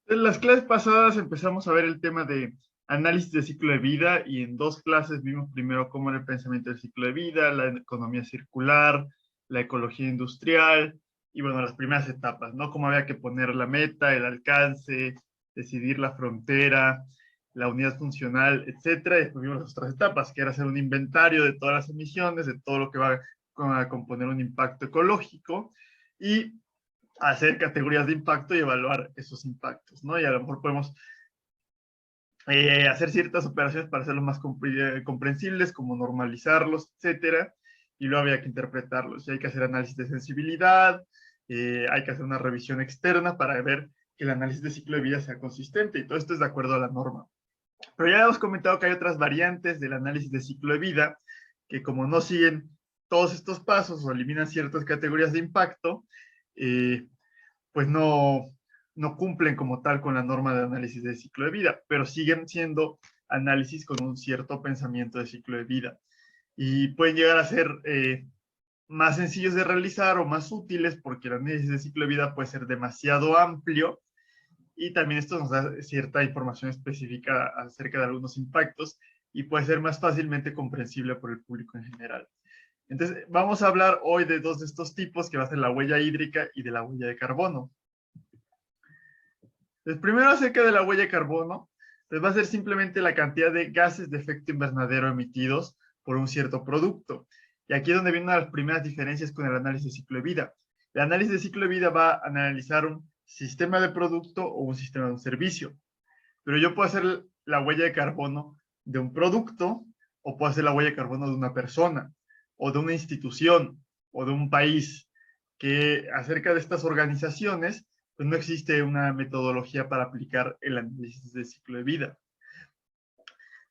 En las clases pasadas empezamos a ver el tema de análisis de ciclo de vida y en dos clases vimos primero cómo era el pensamiento del ciclo de vida, la economía circular, la ecología industrial y bueno, las primeras etapas, ¿no? Cómo había que poner la meta, el alcance, decidir la frontera, la unidad funcional, etcétera. Y después vimos las otras etapas, que era hacer un inventario de todas las emisiones, de todo lo que va a componer un impacto ecológico y hacer categorías de impacto y evaluar esos impactos, ¿no? Y a lo mejor podemos hacer ciertas operaciones para hacerlos más comprensibles, como normalizarlos, etcétera, y luego había que interpretarlos. Y hay que hacer análisis de sensibilidad, hay que hacer una revisión externa para ver que el análisis de ciclo de vida sea consistente, y todo esto es de acuerdo a la norma. Pero ya hemos comentado que hay otras variantes del análisis de ciclo de vida, que como no siguen todos estos pasos o eliminan ciertas categorías de impacto, pues no cumplen como tal con la norma de análisis de ciclo de vida, pero siguen siendo análisis con un cierto pensamiento de ciclo de vida. Y pueden llegar a ser más sencillos de realizar o más útiles porque el análisis de ciclo de vida puede ser demasiado amplio y también esto nos da cierta información específica acerca de algunos impactos y puede ser más fácilmente comprensible por el público en general. Entonces, vamos a hablar hoy de dos de estos tipos, que va a ser la huella hídrica y de la huella de carbono. Entonces, primero acerca de la huella de carbono, pues va a ser simplemente la cantidad de gases de efecto invernadero emitidos por un cierto producto. Y aquí es donde vienen las primeras diferencias con el análisis de ciclo de vida. El análisis de ciclo de vida va a analizar un sistema de producto o un sistema de un servicio. Pero yo puedo hacer la huella de carbono de un producto o puedo hacer la huella de carbono de una persona o de una institución o de un país, que acerca de estas organizaciones pues no existe una metodología para aplicar el análisis de ciclo de vida.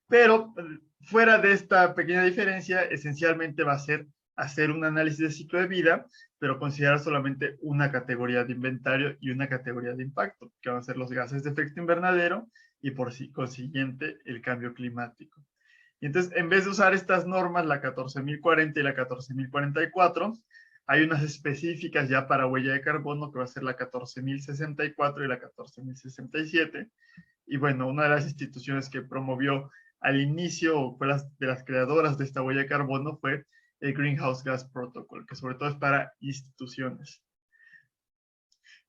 Pero fuera de esta pequeña diferencia, esencialmente va a ser hacer un análisis de ciclo de vida, pero considerar solamente una categoría de inventario y una categoría de impacto, que van a ser los gases de efecto invernadero y por consiguiente el cambio climático. Y entonces, en vez de usar estas normas, la 14.040 y la 14.044, hay unas específicas ya para huella de carbono, que va a ser la 14.064 y la 14.067. Y bueno, una de las instituciones que promovió al inicio, o fue de las creadoras de esta huella de carbono, fue el Greenhouse Gas Protocol, que sobre todo es para instituciones.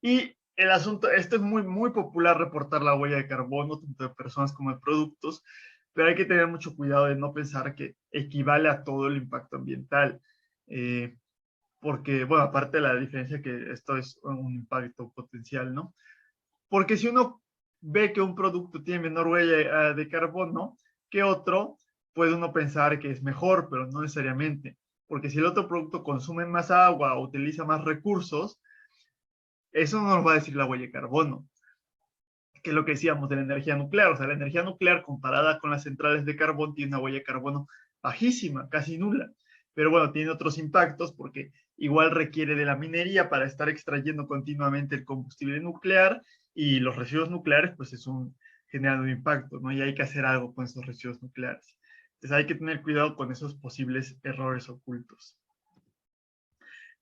Y el asunto, esto es muy popular, reportar la huella de carbono, tanto de personas como de productos, pero hay que tener mucho cuidado de no pensar que equivale a todo el impacto ambiental. Porque, bueno, aparte de la diferencia que esto es un impacto potencial, ¿no? Porque si uno ve que un producto tiene menor huella de carbono que otro, puede uno pensar que es mejor, pero no necesariamente. Porque si el otro producto consume más agua o utiliza más recursos, eso no nos va a decir la huella de carbono, que es lo que decíamos de la energía nuclear. O sea, la energía nuclear comparada con las centrales de carbón tiene una huella de carbono bajísima, casi nula. Pero bueno, tiene otros impactos porque igual requiere de la minería para estar extrayendo continuamente el combustible nuclear y los residuos nucleares pues generan un impacto, ¿no? Y hay que hacer algo con esos residuos nucleares. Entonces hay que tener cuidado con esos posibles errores ocultos.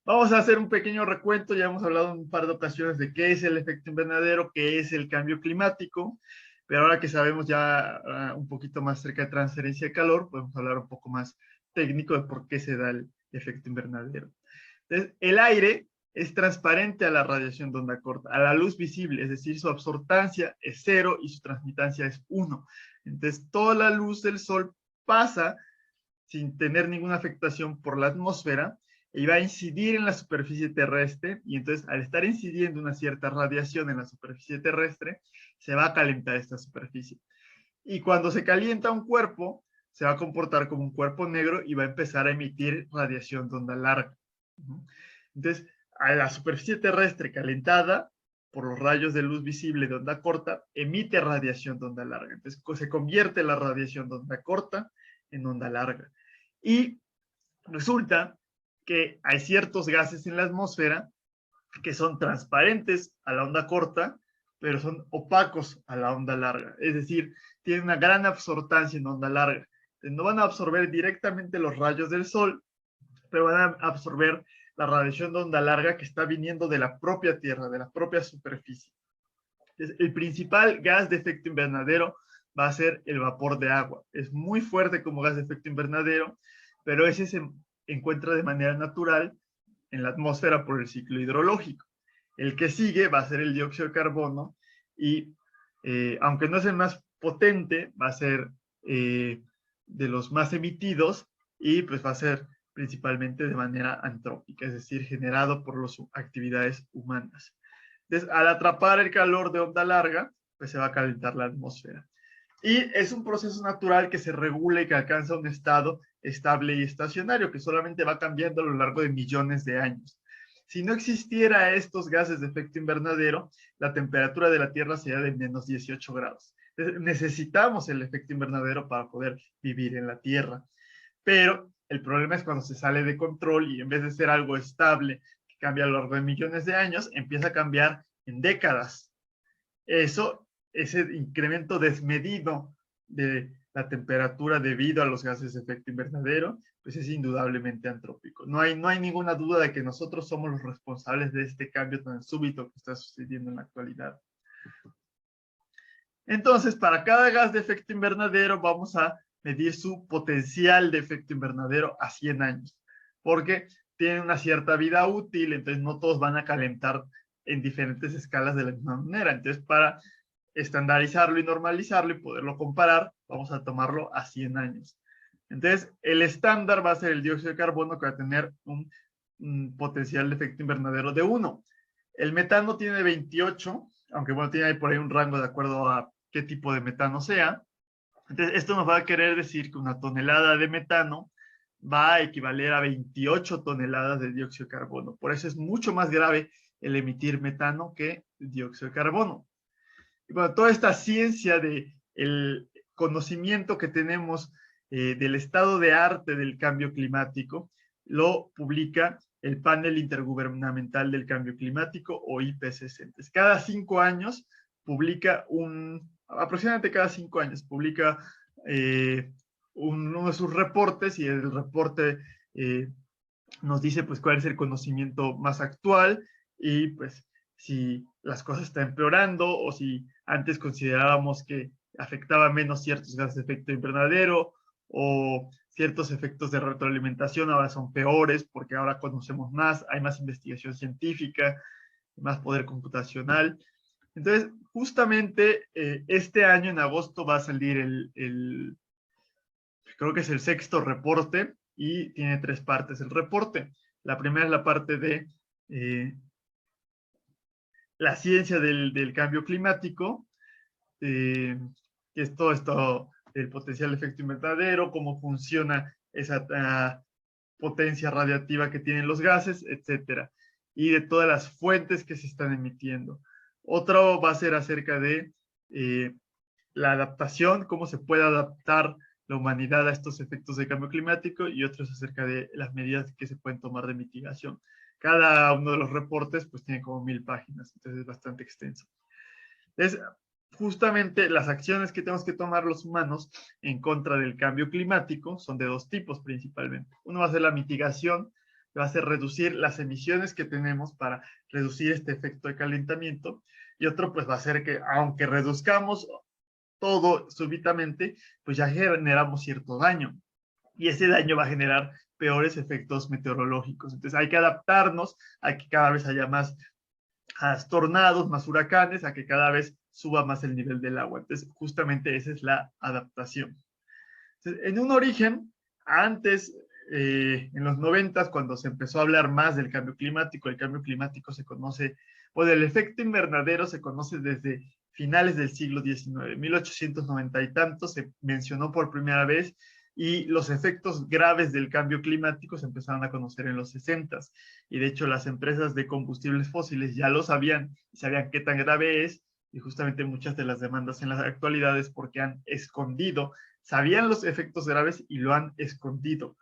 Vamos a hacer un pequeño recuento, ya hemos hablado en un par de ocasiones de qué es el efecto invernadero, qué es el cambio climático, pero ahora que sabemos ya un poquito más acerca de transferencia de calor, podemos hablar un poco más técnico de por qué se da el efecto invernadero. Entonces, el aire es transparente a la radiación de onda corta, a la luz visible, es decir, su absortancia es 0 y su transmitancia es 1. Entonces, toda la luz del sol pasa sin tener ninguna afectación por la atmósfera y va a incidir en la superficie terrestre, y entonces al estar incidiendo una cierta radiación en la superficie terrestre, se va a calentar esta superficie. Y cuando se calienta un cuerpo, se va a comportar como un cuerpo negro y va a empezar a emitir radiación de onda larga. Entonces, a la superficie terrestre calentada por los rayos de luz visible de onda corta, emite radiación de onda larga. Entonces, se convierte la radiación de onda corta en onda larga. Y resulta que hay ciertos gases en la atmósfera que son transparentes a la onda corta, pero son opacos a la onda larga. Es decir, tienen una gran absortancia en onda larga. No van a absorber directamente los rayos del sol, pero van a absorber la radiación de onda larga que está viniendo de la propia Tierra, de la propia superficie. Entonces, el principal gas de efecto invernadero va a ser el vapor de agua. Es muy fuerte como gas de efecto invernadero, pero ese se encuentra de manera natural en la atmósfera por el ciclo hidrológico. El que sigue va a ser el dióxido de carbono y aunque no es el más potente, va a ser de los más emitidos y pues va a ser principalmente de manera antrópica, es decir, generado por las actividades humanas. Entonces, al atrapar el calor de onda larga, pues se va a calentar la atmósfera. Y es un proceso natural que se regula y que alcanza un estado estable y estacionario, que solamente va cambiando a lo largo de millones de años. Si no existiera estos gases de efecto invernadero, la temperatura de la Tierra sería de menos 18 grados. Entonces, necesitamos el efecto invernadero para poder vivir en la Tierra. Pero el problema es cuando se sale de control y en vez de ser algo estable que cambia a lo largo de millones de años, empieza a cambiar en décadas. Ese incremento desmedido de la temperatura debido a los gases de efecto invernadero, pues es indudablemente antrópico. No hay ninguna duda de que nosotros somos los responsables de este cambio tan súbito que está sucediendo en la actualidad. Entonces, para cada gas de efecto invernadero vamos a medir su potencial de efecto invernadero a 100 años, porque tienen una cierta vida útil, entonces no todos van a calentar en diferentes escalas de la misma manera. Entonces, para estandarizarlo y normalizarlo y poderlo comparar, vamos a tomarlo a 100 años. Entonces, el estándar va a ser el dióxido de carbono, que va a tener un potencial de efecto invernadero de 1. El metano tiene 28, aunque bueno, tiene ahí por ahí un rango de acuerdo a qué tipo de metano sea. Entonces, esto nos va a querer decir que una tonelada de metano va a equivaler a 28 toneladas de dióxido de carbono. Por eso es mucho más grave el emitir metano que el dióxido de carbono. Y bueno, toda esta ciencia del conocimiento que tenemos del estado de arte del cambio climático lo publica el Panel Intergubernamental del Cambio Climático, o IPCC. Entonces, cada 5 años publica aproximadamente cada 5 años publica uno de sus reportes, y el reporte nos dice pues cuál es el conocimiento más actual y pues si las cosas están empeorando o si antes considerábamos que afectaba menos ciertos gases de efecto invernadero o ciertos efectos de retroalimentación ahora son peores porque ahora conocemos más, hay más investigación científica, más poder computacional. Entonces, justamente este año en agosto va a salir creo que es el 6º reporte y tiene 3 partes el reporte. La primera es la parte de la ciencia del cambio climático, que es todo esto, el potencial de efecto invernadero, cómo funciona esa potencia radiactiva que tienen los gases, etcétera, y de todas las fuentes que se están emitiendo. Otro va a ser acerca de la adaptación, cómo se puede adaptar la humanidad a estos efectos de cambio climático, y otros acerca de las medidas que se pueden tomar de mitigación. Cada uno de los reportes pues tiene como 1000 páginas, entonces es bastante extenso. Es justamente las acciones que tenemos que tomar los humanos en contra del cambio climático son de 2 tipos principalmente. Uno va a ser la mitigación, que va a ser reducir las emisiones que tenemos para reducir este efecto de calentamiento, y otro pues va a ser que aunque reduzcamos todo súbitamente, pues ya generamos cierto daño. Y ese daño va a generar peores efectos meteorológicos. Entonces hay que adaptarnos a que cada vez haya más tornados, más huracanes, a que cada vez suba más el nivel del agua. Entonces justamente esa es la adaptación. Entonces, en un origen, antes, en los 90, cuando se empezó a hablar más del cambio climático, el cambio climático se conoce, o del efecto invernadero se conoce desde finales del siglo XIX, 1890 y tanto, se mencionó por primera vez, y los efectos graves del cambio climático se empezaron a conocer en los 60. Y de hecho las empresas de combustibles fósiles ya lo sabían qué tan grave es, y justamente muchas de las demandas en las actualidades porque han escondido, sabían los efectos graves y lo han escondido,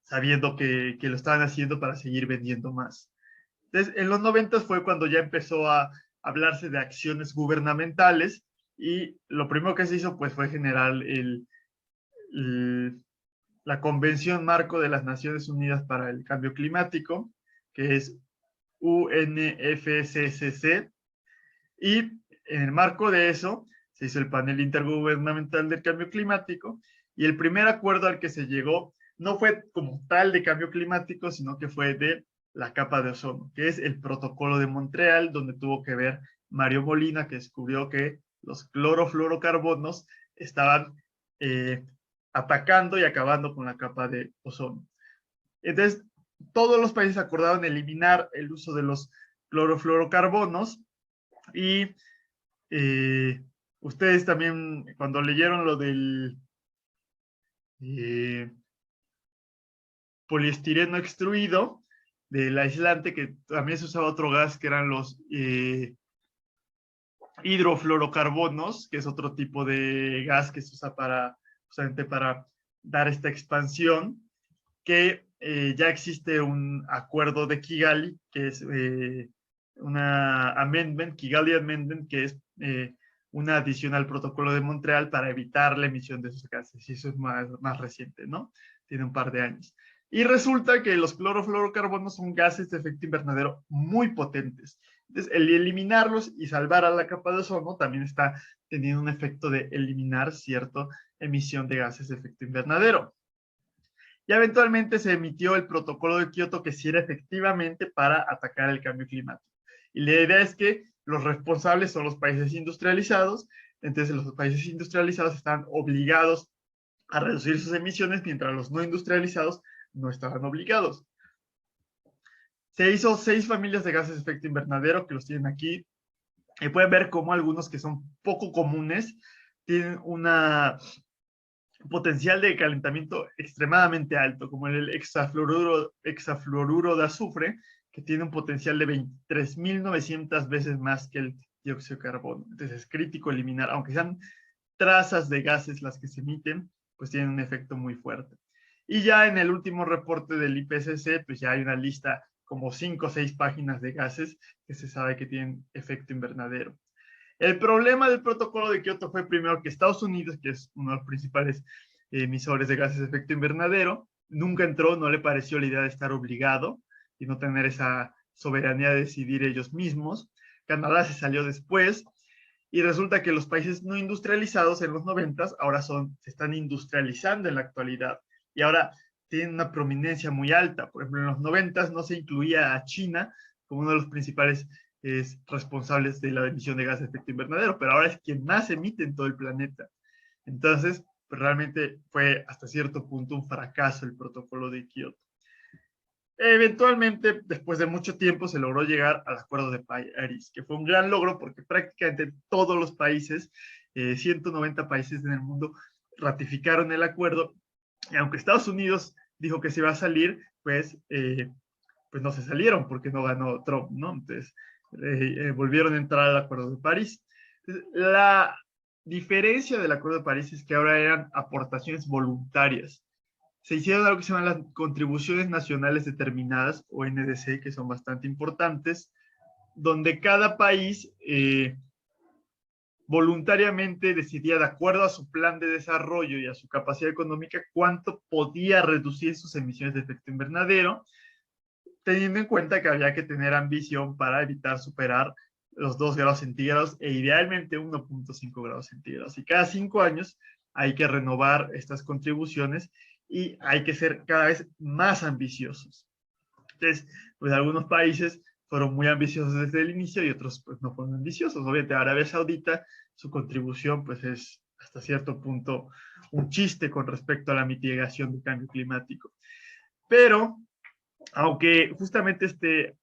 sabiendo que lo estaban haciendo para seguir vendiendo más. Entonces, en los 90 fue cuando ya empezó a hablarse de acciones gubernamentales, y lo primero que se hizo pues fue generar la Convención Marco de las Naciones Unidas para el Cambio Climático, que es UNFCCC, y en el marco de eso se hizo el panel intergubernamental del cambio climático, y el primer acuerdo al que se llegó no fue como tal de cambio climático, sino que fue de la capa de ozono, que es el protocolo de Montreal, donde tuvo que ver Mario Molina, que descubrió que los clorofluorocarbonos estaban atacando y acabando con la capa de ozono. Entonces, todos los países acordaron eliminar el uso de los clorofluorocarbonos, y ustedes también, cuando leyeron lo del poliestireno extruido del aislante, que también se usaba otro gas que eran los hidrofluorocarbonos, que es otro tipo de gas que se usa para, justamente para dar esta expansión, que ya existe un acuerdo de Kigali, que es una amendment, Kigali Amendment, que es una adición al protocolo de Montreal para evitar la emisión de esos gases, y eso es más reciente, ¿no? Tiene un par de años. Y resulta que los clorofluorocarbonos son gases de efecto invernadero muy potentes. Entonces, el eliminarlos y salvar a la capa de ozono también está teniendo un efecto de eliminar cierta emisión de gases de efecto invernadero. Y eventualmente se emitió el protocolo de Kioto, que sí era efectivamente para atacar el cambio climático. Y la idea es que los responsables son los países industrializados, entonces los países industrializados están obligados a reducir sus emisiones, mientras los no industrializados no estaban obligados. Se hizo 6 familias de gases de efecto invernadero, que los tienen aquí, y pueden ver cómo algunos que son poco comunes tienen una potencial de calentamiento extremadamente alto, como el hexafluoruro de azufre, que tiene un potencial de 23.900 veces más que el dióxido de carbono. Entonces es crítico eliminar, aunque sean trazas de gases las que se emiten, pues tienen un efecto muy fuerte. Y ya en el último reporte del IPCC, pues ya hay una lista como 5 o 6 páginas de gases que se sabe que tienen efecto invernadero. El problema del protocolo de Kioto fue primero que Estados Unidos, que es uno de los principales emisores de gases de efecto invernadero, nunca entró, no le pareció la idea de estar obligado y no tener esa soberanía de decidir ellos mismos. Canadá se salió después, y resulta que los países no industrializados en los 90 ahora se están industrializando en la actualidad, y ahora tienen una prominencia muy alta. Por ejemplo, en los 90 no se incluía a China como uno de los principales responsables de la emisión de gases de efecto invernadero, pero ahora es quien más emite en todo el planeta. Entonces, pues realmente fue hasta cierto punto un fracaso el protocolo de Kioto. Eventualmente, después de mucho tiempo, se logró llegar al Acuerdo de París, que fue un gran logro porque prácticamente todos los países, 190 países en el mundo, ratificaron el acuerdo, y aunque Estados Unidos dijo que se iba a salir, pues no se salieron porque no ganó Trump, ¿no? Entonces, volvieron a entrar al Acuerdo de París. Entonces, la diferencia del Acuerdo de París es que ahora eran aportaciones voluntarias. Se hicieron algo que se llaman las contribuciones nacionales determinadas, o NDC, que son bastante importantes, donde cada país voluntariamente decidía, de acuerdo a su plan de desarrollo y a su capacidad económica, cuánto podía reducir sus emisiones de efecto invernadero, teniendo en cuenta que había que tener ambición para evitar superar los 2 grados centígrados e idealmente 1.5 grados centígrados. Y cada 5 años hay que renovar estas contribuciones y hay que ser cada vez más ambiciosos. Entonces, pues algunos países fueron muy ambiciosos desde el inicio y otros pues no fueron ambiciosos. Obviamente Arabia Saudita, su contribución pues es hasta cierto punto un chiste con respecto a la mitigación del cambio climático. Pero aunque justamente este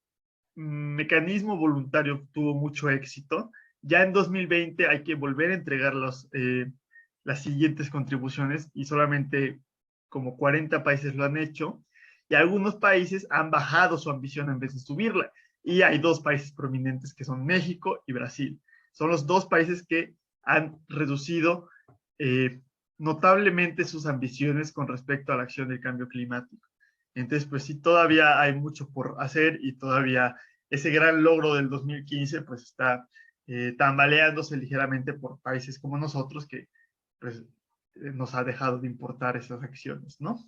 mecanismo voluntario tuvo mucho éxito, ya en 2020 hay que volver a entregar las siguientes contribuciones, y solamente como 40 países lo han hecho, y algunos países han bajado su ambición en vez de subirla. Y hay 2 países prominentes que son México y Brasil. Son los 2 países que han reducido notablemente sus ambiciones con respecto a la acción del cambio climático. Entonces, pues sí, todavía hay mucho por hacer, y todavía ese gran logro del 2015 pues está tambaleándose ligeramente por países como nosotros, que pues nos ha dejado de importar esas acciones, ¿no?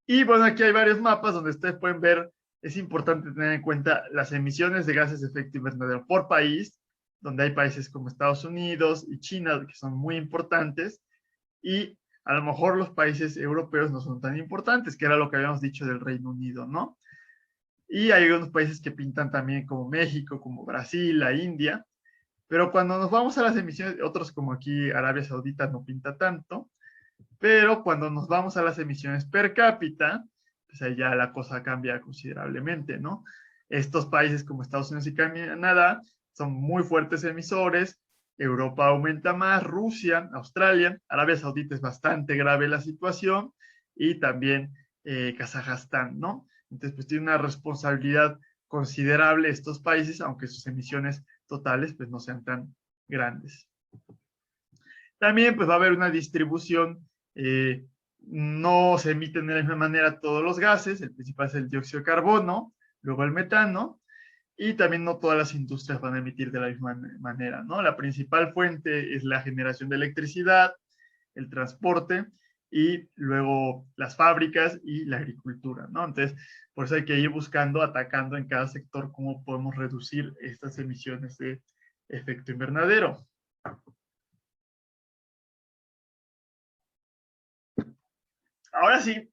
Y bueno, aquí hay varios mapas donde ustedes pueden ver es importante tener en cuenta las emisiones de gases de efecto invernadero por país, donde hay países como Estados Unidos y China que son muy importantes, y a lo mejor los países europeos no son tan importantes, que era lo que habíamos dicho del Reino Unido, ¿no? Y hay unos países que pintan también como México, como Brasil, la India, pero cuando nos vamos a las emisiones, otros como aquí Arabia Saudita no pinta tanto, pero cuando nos vamos a las emisiones per cápita, pues ahí ya la cosa cambia considerablemente, ¿no? Estos países como Estados Unidos y Canadá son muy fuertes emisores, Europa aumenta más, Rusia, Australia, Arabia Saudita es bastante grave la situación, y también Kazajstán, ¿no? Entonces, pues tiene una responsabilidad considerable estos países, aunque sus emisiones totales pues no sean tan grandes. También pues va a haber una distribución, no se emiten de la misma manera todos los gases, el principal es el dióxido de carbono, luego el metano, y también no todas las industrias van a emitir de la misma manera, ¿no? La principal fuente es la generación de electricidad, el transporte, y luego las fábricas y la agricultura, ¿no? Entonces, por eso hay que ir buscando, atacando en cada sector cómo podemos reducir estas emisiones de efecto invernadero. Ahora sí,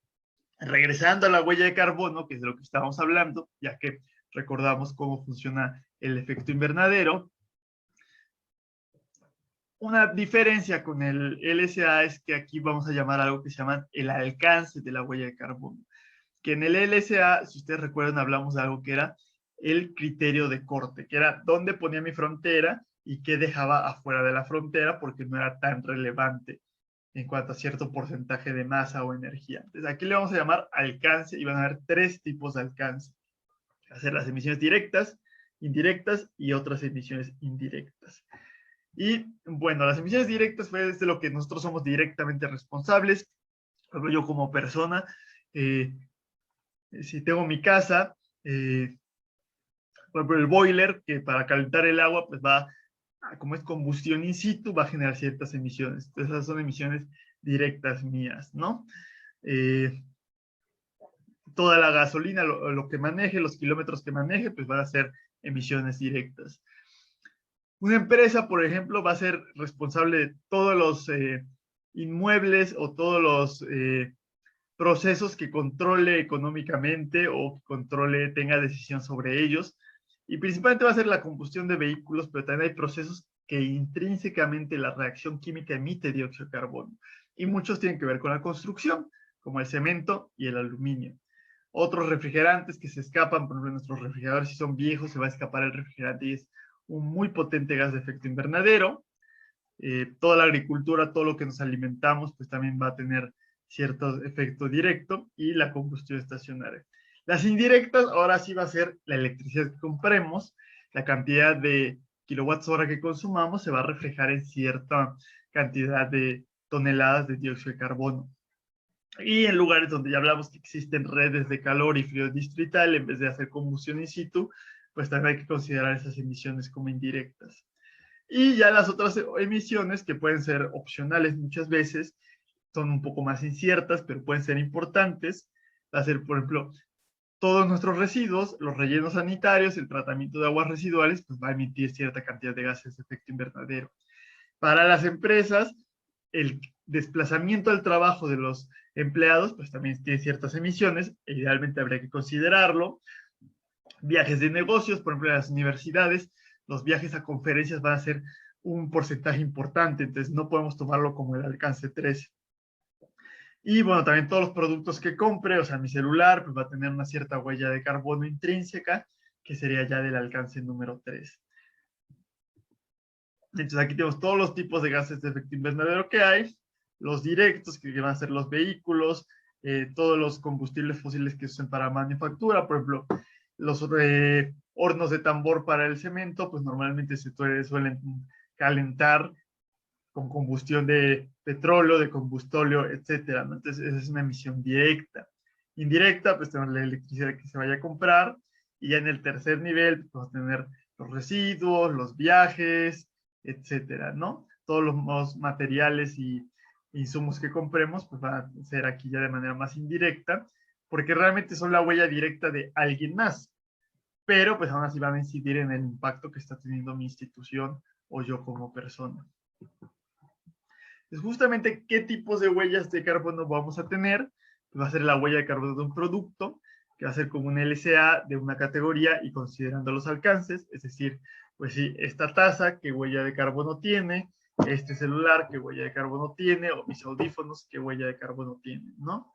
regresando a la huella de carbono, que es de lo que estábamos hablando, ya que recordamos cómo funciona el efecto invernadero. Una diferencia con el LCA es que aquí vamos a llamar algo que se llama el alcance de la huella de carbono. Que en el LCA, si ustedes recuerdan, hablamos de algo que era el criterio de corte, que era dónde ponía mi frontera y qué dejaba afuera de la frontera, porque no era tan relevante en cuanto a cierto porcentaje de masa o energía. Entonces aquí le vamos a llamar alcance, y van a haber tres tipos de alcance. Hacer las emisiones directas, indirectas y otras emisiones indirectas. Y bueno, las emisiones directas fue de lo que nosotros somos directamente responsables. Por ejemplo, yo como persona, si tengo mi casa, por ejemplo, el boiler, que para calentar el agua, pues va, como es combustión in situ, va a generar ciertas emisiones. Entonces, esas son emisiones directas mías, ¿no? Toda la gasolina, lo que maneje, los kilómetros que maneje, pues van a ser emisiones directas. Una empresa, por ejemplo, va a ser responsable de todos los inmuebles o todos los procesos que controle económicamente o que controle, tenga decisión sobre ellos. Y principalmente va a ser la combustión de vehículos, pero también hay procesos que intrínsecamente la reacción química emite dióxido de carbono. Y muchos tienen que ver con la construcción, como el cemento y el aluminio. Otros refrigerantes que se escapan, por ejemplo, nuestros refrigeradores, si son viejos, se va a escapar el refrigerante y es un muy potente gas de efecto invernadero. Toda la agricultura, todo lo que nos alimentamos, pues también va a tener cierto efecto directo, y la combustión estacionaria. Las indirectas, ahora sí va a ser la electricidad que compremos, la cantidad de kilowatts hora que consumamos se va a reflejar en cierta cantidad de toneladas de dióxido de carbono. Y en lugares donde ya hablamos que existen redes de calor y frío distrital, en vez de hacer combustión in situ, pues también hay que considerar esas emisiones como indirectas. Y ya las otras emisiones, que pueden ser opcionales muchas veces, son un poco más inciertas, pero pueden ser importantes. Va a ser, por ejemplo, todos nuestros residuos, los rellenos sanitarios, el tratamiento de aguas residuales, pues va a emitir cierta cantidad de gases de efecto invernadero. Para las empresas, el desplazamiento al trabajo de los empleados, pues también tiene ciertas emisiones, e idealmente habría que considerarlo. Viajes de negocios, por ejemplo, en las universidades, los viajes a conferencias van a ser un porcentaje importante, entonces no podemos tomarlo como el alcance 3. Y bueno, también todos los productos que compre, o sea, mi celular, pues va a tener una cierta huella de carbono intrínseca, que sería ya del alcance número 3. Entonces aquí tenemos todos los tipos de gases de efecto invernadero que hay, los directos, que van a ser los vehículos, todos los combustibles fósiles que se usan para manufactura, por ejemplo, los hornos de tambor para el cemento, pues normalmente se suelen calentar con combustión de petróleo, de combustóleo, etcétera, ¿no? Entonces, esa es una emisión directa. Indirecta, pues tenemos la electricidad que se vaya a comprar, y ya en el tercer nivel, pues, vamos a tener los residuos, los viajes, etcétera, ¿no? Todos los materiales y insumos que compremos, pues van a ser aquí ya de manera más indirecta, porque realmente son la huella directa de alguien más, pero pues aún así van a incidir en el impacto que está teniendo mi institución o yo como persona. Pues justamente, ¿qué tipos de huellas de carbono vamos a tener? Pues va a ser la huella de carbono de un producto, que va a ser como un LCA de una categoría y considerando los alcances, es decir, pues sí, esta taza, ¿qué huella de carbono tiene? Este celular, ¿qué huella de carbono tiene? O mis audífonos, ¿qué huella de carbono tienen? ¿No?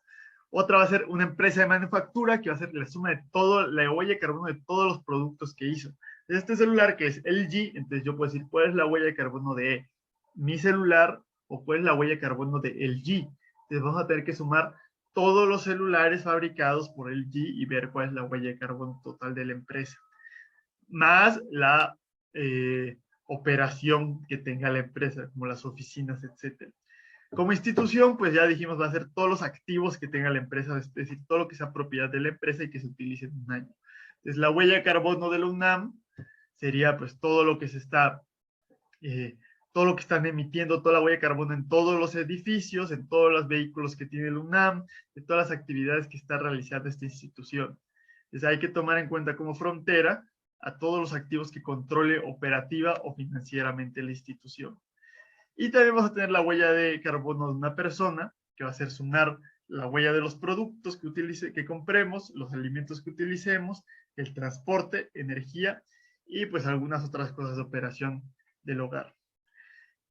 Otra va a ser una empresa de manufactura, que va a ser la suma de todo, la huella de carbono de todos los productos que hizo. Este celular, que es LG, entonces yo puedo decir, ¿cuál es la huella de carbono de mi celular? O cuál es la huella de carbono de LG. Entonces vamos a tener que sumar todos los celulares fabricados por LG y ver cuál es la huella de carbono total de la empresa. Más la operación que tenga la empresa, como las oficinas, etc. Como institución, pues ya dijimos, va a ser todos los activos que tenga la empresa, es decir, todo lo que sea propiedad de la empresa y que se utilice en un año. Entonces, la huella de carbono de la UNAM sería pues todo lo que se está todo lo que están emitiendo, toda la huella de carbono en todos los edificios, en todos los vehículos que tiene el UNAM, de todas las actividades que está realizando esta institución. Entonces hay que tomar en cuenta como frontera a todos los activos que controle operativa o financieramente la institución. Y también vamos a tener la huella de carbono de una persona, que va a ser sumar la huella de los productos que compremos, los alimentos que utilicemos, el transporte, energía y pues algunas otras cosas de operación del hogar.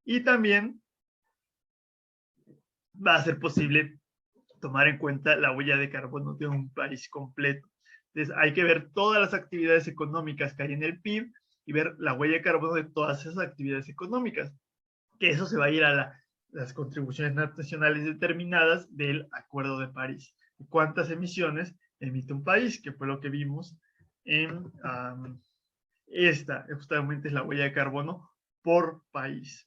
Y también va a ser posible tomar en cuenta la huella de carbono de un país completo. Entonces hay que ver todas las actividades económicas que hay en el PIB y ver la huella de carbono de todas esas actividades económicas, que eso se va a ir a las contribuciones nacionales determinadas del Acuerdo de París. ¿Cuántas emisiones emite un país? Que fue lo que vimos en esta, justamente es la huella de carbono por país.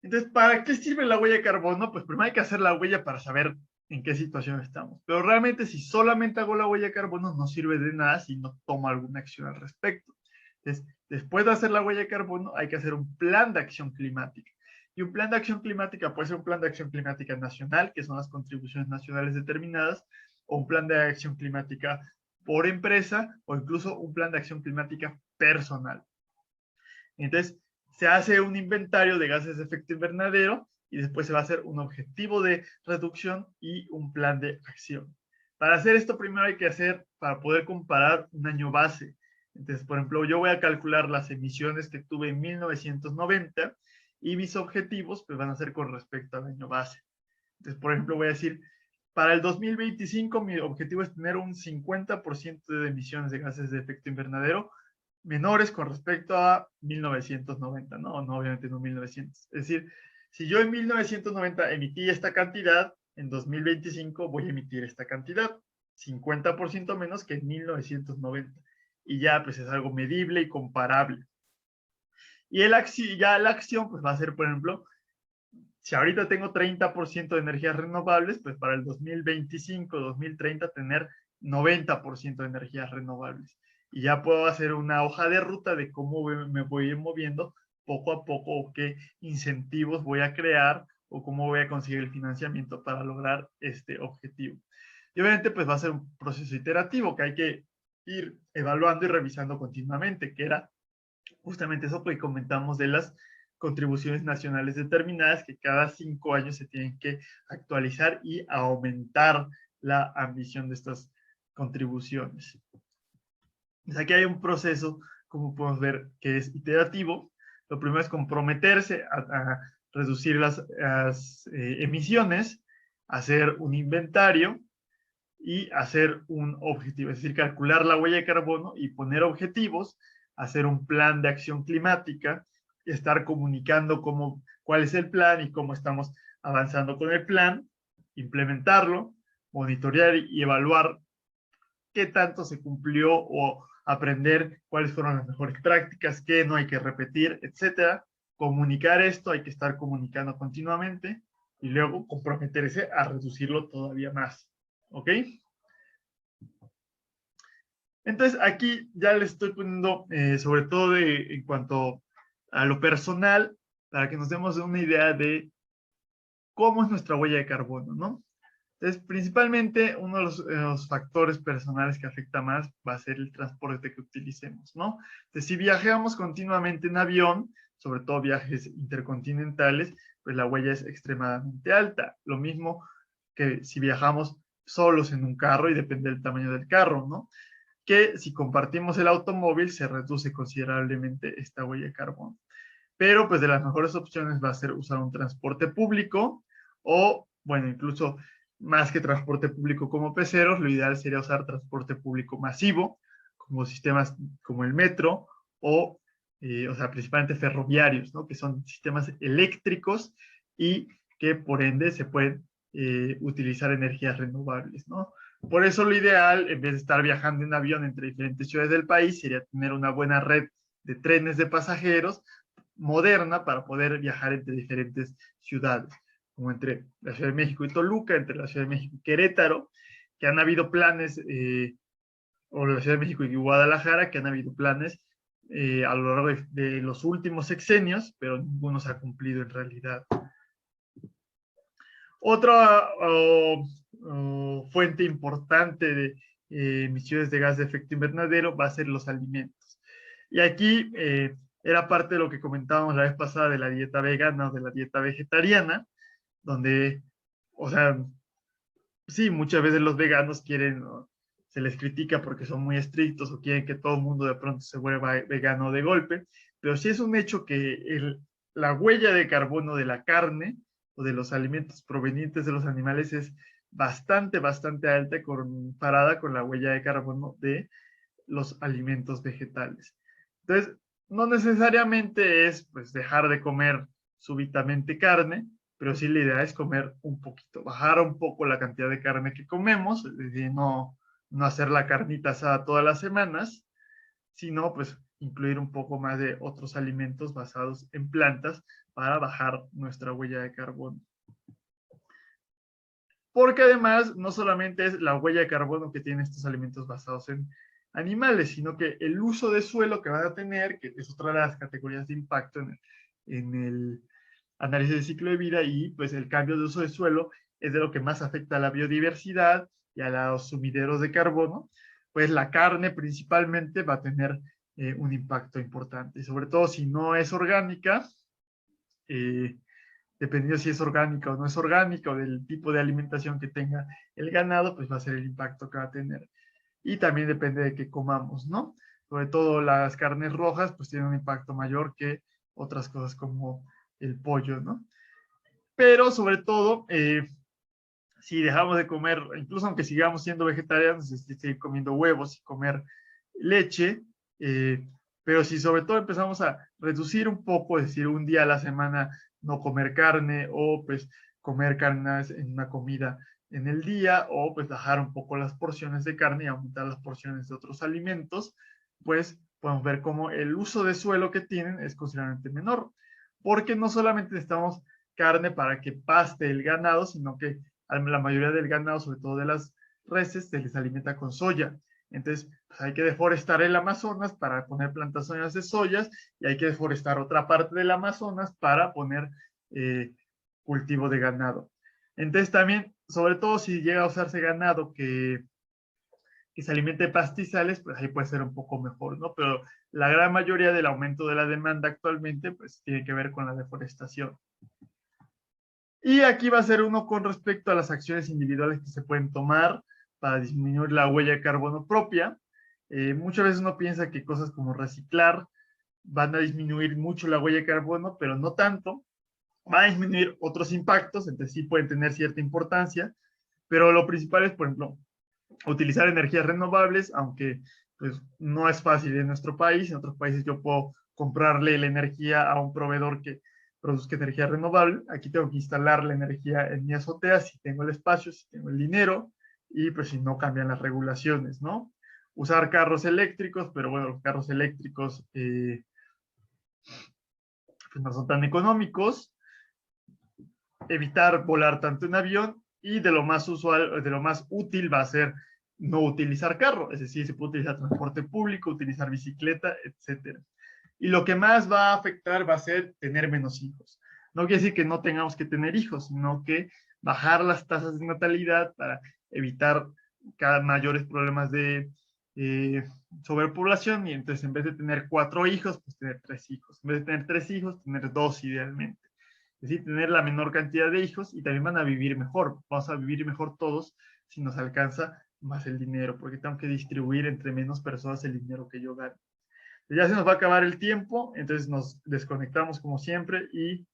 Entonces, ¿para qué sirve la huella de carbono? Pues primero hay que hacer la huella para saber en qué situación estamos. Pero realmente si solamente hago la huella de carbono no sirve de nada si no tomo alguna acción al respecto. Entonces, después de hacer la huella de carbono hay que hacer un plan de acción climática. Y un plan de acción climática puede ser un plan de acción climática nacional, que son las contribuciones nacionales determinadas, o un plan de acción climática por empresa, o incluso un plan de acción climática personal. Entonces, se hace un inventario de gases de efecto invernadero y después se va a hacer un objetivo de reducción y un plan de acción. Para hacer esto, primero hay que hacer, para poder comparar un año base. Entonces, por ejemplo, yo voy a calcular las emisiones que tuve en 1990 y mis objetivos pues, van a ser con respecto al año base. Entonces, por ejemplo, voy a decir, para el 2025 mi objetivo es tener un 50% de emisiones de gases de efecto invernadero menores con respecto a 1990, ¿no? No, obviamente no 1900. Es decir, si yo en 1990 emití esta cantidad, en 2025 voy a emitir esta cantidad, 50% menos que en 1990. Y ya, pues es algo medible y comparable. Y ya la acción, pues va a ser, por ejemplo, si ahorita tengo 30% de energías renovables, pues para el 2025, 2030 tener 90% de energías renovables. Y ya puedo hacer una hoja de ruta de cómo me voy a ir moviendo poco a poco o qué incentivos voy a crear o cómo voy a conseguir el financiamiento para lograr este objetivo. Y obviamente pues va a ser un proceso iterativo que hay que ir evaluando y revisando continuamente, que era justamente eso que comentamos de las contribuciones nacionales determinadas que cada 5 años se tienen que actualizar y aumentar la ambición de estas contribuciones. Pues aquí hay un proceso, como podemos ver, que es iterativo. Lo primero es comprometerse a reducir las emisiones, hacer un inventario y hacer un objetivo, es decir, calcular la huella de carbono y poner objetivos, hacer un plan de acción climática, estar comunicando cuál es el plan y cómo estamos avanzando con el plan, implementarlo, monitorear y evaluar qué tanto se cumplió o aprender cuáles fueron las mejores prácticas, qué no hay que repetir, etcétera. Comunicar esto, hay que estar comunicando continuamente y luego comprometerse a reducirlo todavía más. ¿Ok? Entonces aquí ya les estoy poniendo sobre todo en cuanto a lo personal, para que nos demos una idea de cómo es nuestra huella de carbono, ¿no? Entonces, principalmente, uno de los factores personales que afecta más va a ser el transporte que utilicemos, ¿no? Entonces, si viajamos continuamente en avión, sobre todo viajes intercontinentales, pues la huella es extremadamente alta. Lo mismo que si viajamos solos en un carro y depende del tamaño del carro, ¿no? Que si compartimos el automóvil se reduce considerablemente esta huella de carbono. Pero pues de las mejores opciones va a ser usar un transporte público o, bueno, incluso más que transporte público como peceros, lo ideal sería usar transporte público masivo, como sistemas como el metro o sea, principalmente ferroviarios, ¿no? Que son sistemas eléctricos y que por ende se pueden utilizar energías renovables, ¿no? Por eso lo ideal, en vez de estar viajando en avión entre diferentes ciudades del país, sería tener una buena red de trenes de pasajeros moderna para poder viajar entre diferentes ciudades, como entre la Ciudad de México y Toluca, entre la Ciudad de México y Querétaro, que han habido planes, o la Ciudad de México y Guadalajara, que han habido planes a lo largo de los últimos sexenios, pero ninguno se ha cumplido en realidad. Otra fuente importante de emisiones de gas de efecto invernadero va a ser los alimentos. Y aquí era parte de lo que comentábamos la vez pasada de la dieta vegana o de la dieta vegetariana, donde, o sea, sí, muchas veces los veganos quieren, ¿no? Se les critica porque son muy estrictos o quieren que todo el mundo de pronto se vuelva vegano de golpe, pero sí es un hecho que la huella de carbono de la carne o de los alimentos provenientes de los animales es bastante, bastante alta comparada con la huella de carbono de los alimentos vegetales. Entonces, no necesariamente es pues dejar de comer súbitamente carne, pero sí la idea es comer un poquito, bajar un poco la cantidad de carne que comemos, es decir, no hacer la carnita asada todas las semanas, sino pues incluir un poco más de otros alimentos basados en plantas para bajar nuestra huella de carbono. Porque además no solamente es la huella de carbono que tienen estos alimentos basados en animales, sino que el uso de suelo que van a tener, que es otra de las categorías de impacto en el análisis de ciclo de vida, y pues el cambio de uso de suelo es de lo que más afecta a la biodiversidad y a los sumideros de carbono, pues la carne principalmente va a tener un impacto importante, sobre todo si no es orgánica, dependiendo si es orgánica o no es orgánica o del tipo de alimentación que tenga el ganado, pues va a ser el impacto que va a tener. Y también depende de qué comamos, ¿no? Sobre todo las carnes rojas, pues tienen un impacto mayor que otras cosas como el pollo, ¿no? Pero sobre todo, si dejamos de comer, incluso aunque sigamos siendo vegetarianos, seguir comiendo huevos y comer leche, pero si sobre todo empezamos a reducir un poco, es decir, un día a la semana no comer carne o pues comer carnes en una comida en el día o pues bajar un poco las porciones de carne y aumentar las porciones de otros alimentos, pues podemos ver cómo el uso de suelo que tienen es considerablemente menor, porque no solamente necesitamos carne para que paste el ganado, sino que la mayoría del ganado, sobre todo de las reses, se les alimenta con soya. Entonces, pues hay que deforestar el Amazonas para poner plantaciones de soyas y hay que deforestar otra parte del Amazonas para poner cultivo de ganado. Entonces, también, sobre todo si llega a usarse ganado que se alimente de pastizales, pues ahí puede ser un poco mejor, ¿no? Pero la gran mayoría del aumento de la demanda actualmente, pues tiene que ver con la deforestación. Y aquí va a ser uno con respecto a las acciones individuales que se pueden tomar para disminuir la huella de carbono propia. Muchas veces uno piensa que cosas como reciclar van a disminuir mucho la huella de carbono, pero no tanto. Van a disminuir otros impactos, entonces sí pueden tener cierta importancia, pero lo principal es, por ejemplo, utilizar energías renovables, aunque pues, no es fácil en nuestro país. En otros países yo puedo comprarle la energía a un proveedor que produzca energía renovable. Aquí tengo que instalar la energía en mi azotea si tengo el espacio, si tengo el dinero y pues si no cambian las regulaciones, ¿no? Usar carros eléctricos, pero bueno, los carros eléctricos pues no son tan económicos. Evitar volar tanto en avión y de lo más usual, de lo más útil va a ser no utilizar carro, es decir, se puede utilizar transporte público, utilizar bicicleta, etcétera. Y lo que más va a afectar va a ser tener menos hijos. No quiere decir que no tengamos que tener hijos, sino que bajar las tasas de natalidad para evitar cada mayores problemas de sobrepoblación, y entonces en vez de tener 4 hijos, pues tener 3 hijos. En vez de tener 3 hijos, tener 2 idealmente. Es decir, tener la menor cantidad de hijos, y también van a vivir mejor. Vamos a vivir mejor todos si nos alcanza más el dinero, porque tengo que distribuir entre menos personas el dinero que yo gano. Ya se nos va a acabar el tiempo, entonces nos desconectamos como siempre y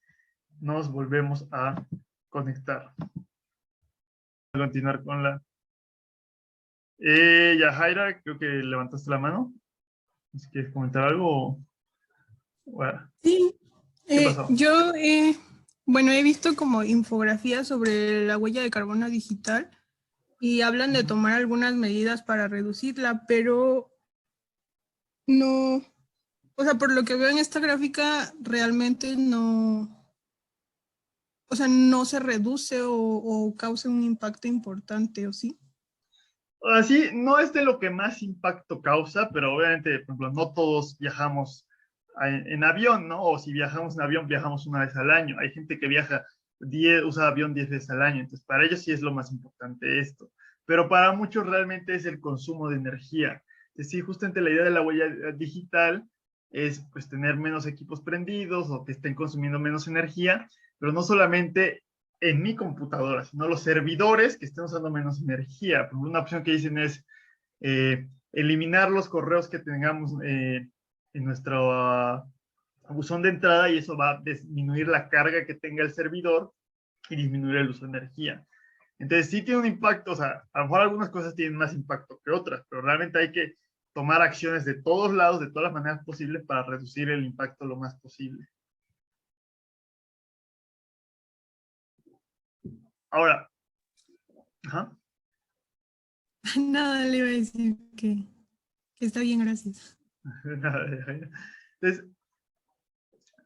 nos volvemos a conectar. A continuar con la... Yajaira, creo que levantaste la mano. Si quieres comentar algo. Bueno, Sí, ¿qué pasó? yo, bueno, he visto como infografías sobre la huella de carbono digital y hablan de tomar algunas medidas para reducirla, pero no, o sea, por lo que veo en esta gráfica, realmente no, o sea, no se reduce o causa un impacto importante, ¿o sí? Así, no es de lo que más impacto causa, pero obviamente, por ejemplo, no todos viajamos en avión, ¿no? O si viajamos en avión, viajamos una vez al año. Hay gente que viaja, usa avión 10 veces al año, entonces para ellos sí es lo más importante esto. Pero para muchos realmente es el consumo de energía. Es decir, justamente la idea de la huella digital es pues tener menos equipos prendidos o que estén consumiendo menos energía, pero no solamente en mi computadora, sino los servidores que estén usando menos energía. Una opción que dicen es eliminar los correos que tengamos en nuestro buzón de entrada, y eso va a disminuir la carga que tenga el servidor y disminuir el uso de energía. Entonces sí tiene un impacto, o sea, a lo mejor algunas cosas tienen más impacto que otras, pero realmente hay que tomar acciones de todos lados, de todas las maneras posibles, para reducir el impacto lo más posible. Ahora, ajá. Nada, le iba a decir que está bien, gracias. Entonces,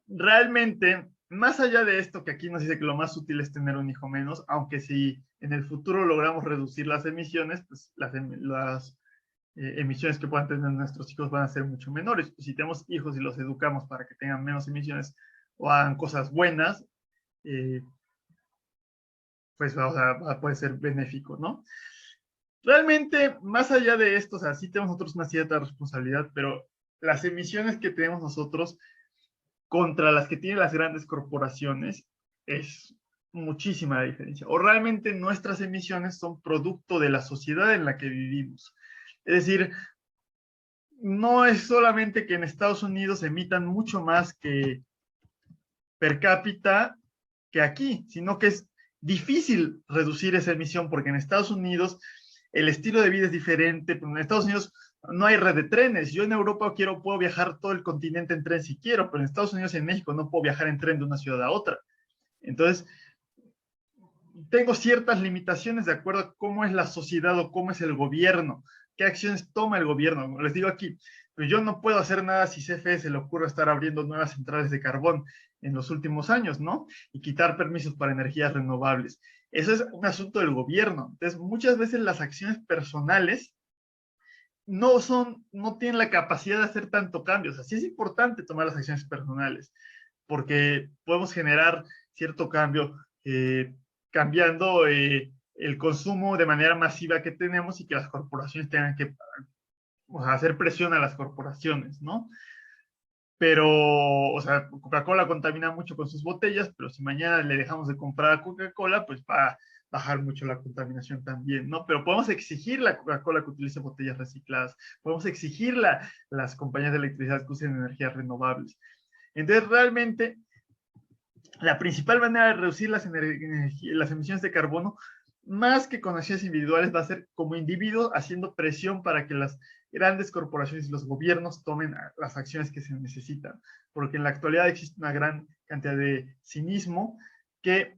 realmente, más allá de esto que aquí nos dice que lo más útil es tener un hijo menos, aunque si en el futuro logramos reducir las emisiones, pues las emisiones que puedan tener nuestros hijos van a ser mucho menores. Pues si tenemos hijos y los educamos para que tengan menos emisiones o hagan cosas buenas, eh, pues o sea, puede ser benéfico, ¿no? Realmente, más allá de esto, o sea, sí tenemos nosotros una cierta responsabilidad, pero las emisiones que tenemos nosotros contra las que tienen las grandes corporaciones es muchísima la diferencia. O realmente nuestras emisiones son producto de la sociedad en la que vivimos. Es decir, no es solamente que en Estados Unidos emitan mucho más que per cápita que aquí, sino que es difícil reducir esa emisión, porque en Estados Unidos el estilo de vida es diferente. En Estados Unidos no hay red de trenes. Yo en Europa puedo viajar todo el continente en tren si quiero, pero en Estados Unidos y en México no puedo viajar en tren de una ciudad a otra. Entonces, tengo ciertas limitaciones de acuerdo a cómo es la sociedad o cómo es el gobierno, qué acciones toma el gobierno. Les digo aquí, pues yo no puedo hacer nada si CFE se le ocurre estar abriendo nuevas centrales de carbón en los últimos años, ¿no? Y quitar permisos para energías renovables. Eso es un asunto del gobierno. Entonces, muchas veces las acciones personales no tienen la capacidad de hacer tanto cambio. O sea, sí es importante tomar las acciones personales, porque podemos generar cierto cambio cambiando el consumo de manera masiva que tenemos, y que las corporaciones tengan que, o sea, hacer presión a las corporaciones, ¿no? Pero, o sea, Coca-Cola contamina mucho con sus botellas, pero si mañana le dejamos de comprar a Coca-Cola, pues va a bajar mucho la contaminación también, ¿no? Pero podemos exigirle a Coca-Cola que utilice botellas recicladas, podemos exigirle a las compañías de electricidad que usen energías renovables. Entonces, realmente, la principal manera de reducir las emisiones de carbono, más que con acciones individuales, va a ser como individuos haciendo presión para que las grandes corporaciones y los gobiernos tomen las acciones que se necesitan, porque en la actualidad existe una gran cantidad de cinismo que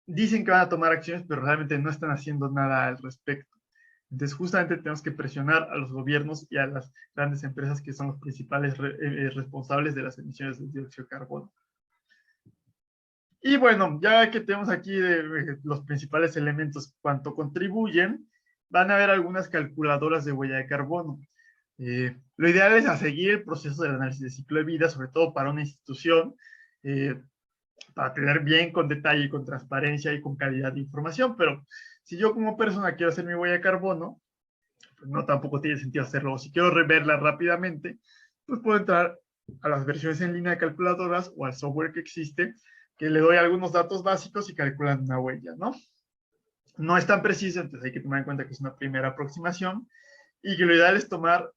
dicen que van a tomar acciones, pero realmente no están haciendo nada al respecto. Entonces, justamente tenemos que presionar a los gobiernos y a las grandes empresas que son los principales responsables de las emisiones de dióxido de carbono. Y bueno, ya que tenemos aquí los principales elementos cuánto contribuyen, van a haber algunas calculadoras de huella de carbono. Lo ideal es a seguir el proceso del análisis de ciclo de vida, sobre todo para una institución. para tener bien con detalle y con transparencia y con calidad de información, pero si yo como persona quiero hacer mi huella de carbono, pues no tampoco tiene sentido hacerlo. Si quiero reverla rápidamente, pues puedo entrar a las versiones en línea de calculadoras o al software que existe, que le doy algunos datos básicos y calculan una huella, ¿no? No es tan preciso, entonces hay que tomar en cuenta que es una primera aproximación y que lo ideal es tomar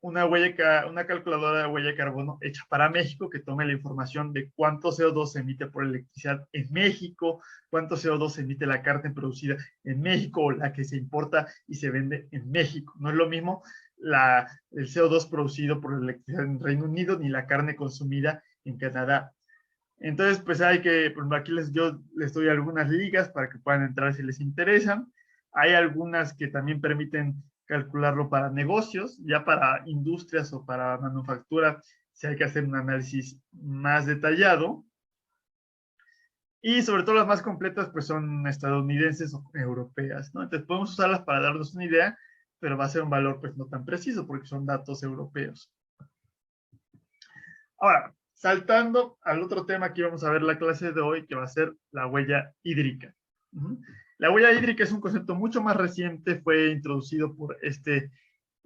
una calculadora de huella de carbono hecha para México que tome la información de cuánto CO2 se emite por electricidad en México, cuánto CO2 se emite la carne producida en México o la que se importa y se vende en México. No es lo mismo el CO2 producido por electricidad en Reino Unido ni la carne consumida en Canadá. Entonces, pues hay que, por ejemplo, aquí yo les doy algunas ligas para que puedan entrar si les interesan. Hay algunas que también permiten calcularlo para negocios, ya para industrias o para manufactura, si hay que hacer un análisis más detallado. Y sobre todo las más completas, pues son estadounidenses o europeas, ¿no? Entonces podemos usarlas para darnos una idea, pero va a ser un valor pues no tan preciso porque son datos europeos. Ahora, saltando al otro tema que íbamos a ver la clase de hoy, que va a ser la huella hídrica. La huella hídrica es un concepto mucho más reciente, fue introducido por este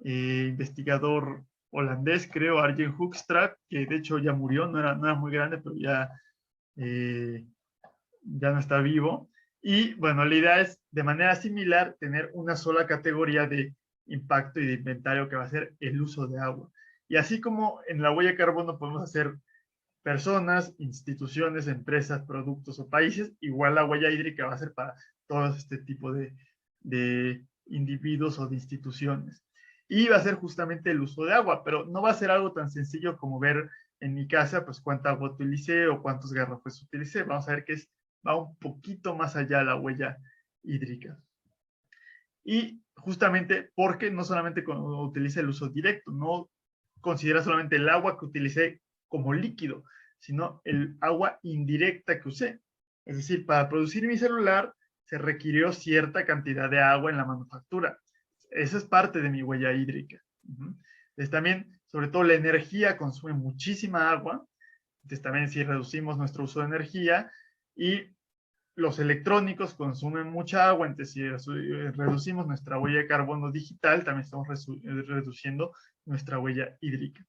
investigador holandés, creo, Arjen Hoekstra, que de hecho ya murió, no era muy grande, pero ya no está vivo. Y bueno, la idea es de manera similar tener una sola categoría de impacto y de inventario que va a ser el uso de agua. Y así como en la huella de carbono podemos hacer personas, instituciones, empresas, productos o países, igual la huella hídrica va a ser para todo este tipo de individuos o de instituciones. Y va a ser justamente el uso de agua, pero no va a ser algo tan sencillo como ver en mi casa, pues cuánta agua utilicé o cuántos garrafos utilicé. Vamos a ver que va un poquito más allá la huella hídrica. Y justamente porque no solamente utiliza el uso directo, no considera solamente el agua que utilicé como líquido, sino el agua indirecta que usé. Es decir, para producir mi celular se requirió cierta cantidad de agua en la manufactura. Esa es parte de mi huella hídrica. Entonces también, sobre todo la energía consume muchísima agua. Entonces también si reducimos nuestro uso de energía y los electrónicos consumen mucha agua, entonces si reducimos nuestra huella de carbono digital, también estamos reduciendo nuestra huella hídrica.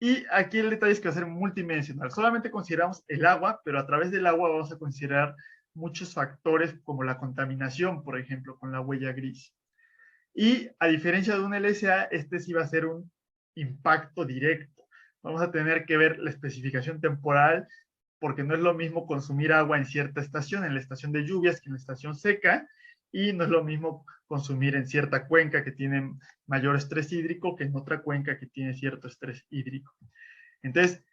Y aquí el detalle es que va a ser multidimensional. Solamente consideramos el agua, pero a través del agua vamos a considerar muchos factores como la contaminación, por ejemplo, con la huella gris. Y a diferencia de un LSA, este sí va a ser un impacto directo. Vamos a tener que ver la especificación temporal, porque no es lo mismo consumir agua en cierta estación, en la estación de lluvias que en la estación seca, y no es lo mismo consumir en cierta cuenca que tiene mayor estrés hídrico que en otra cuenca que tiene cierto estrés hídrico. Entonces,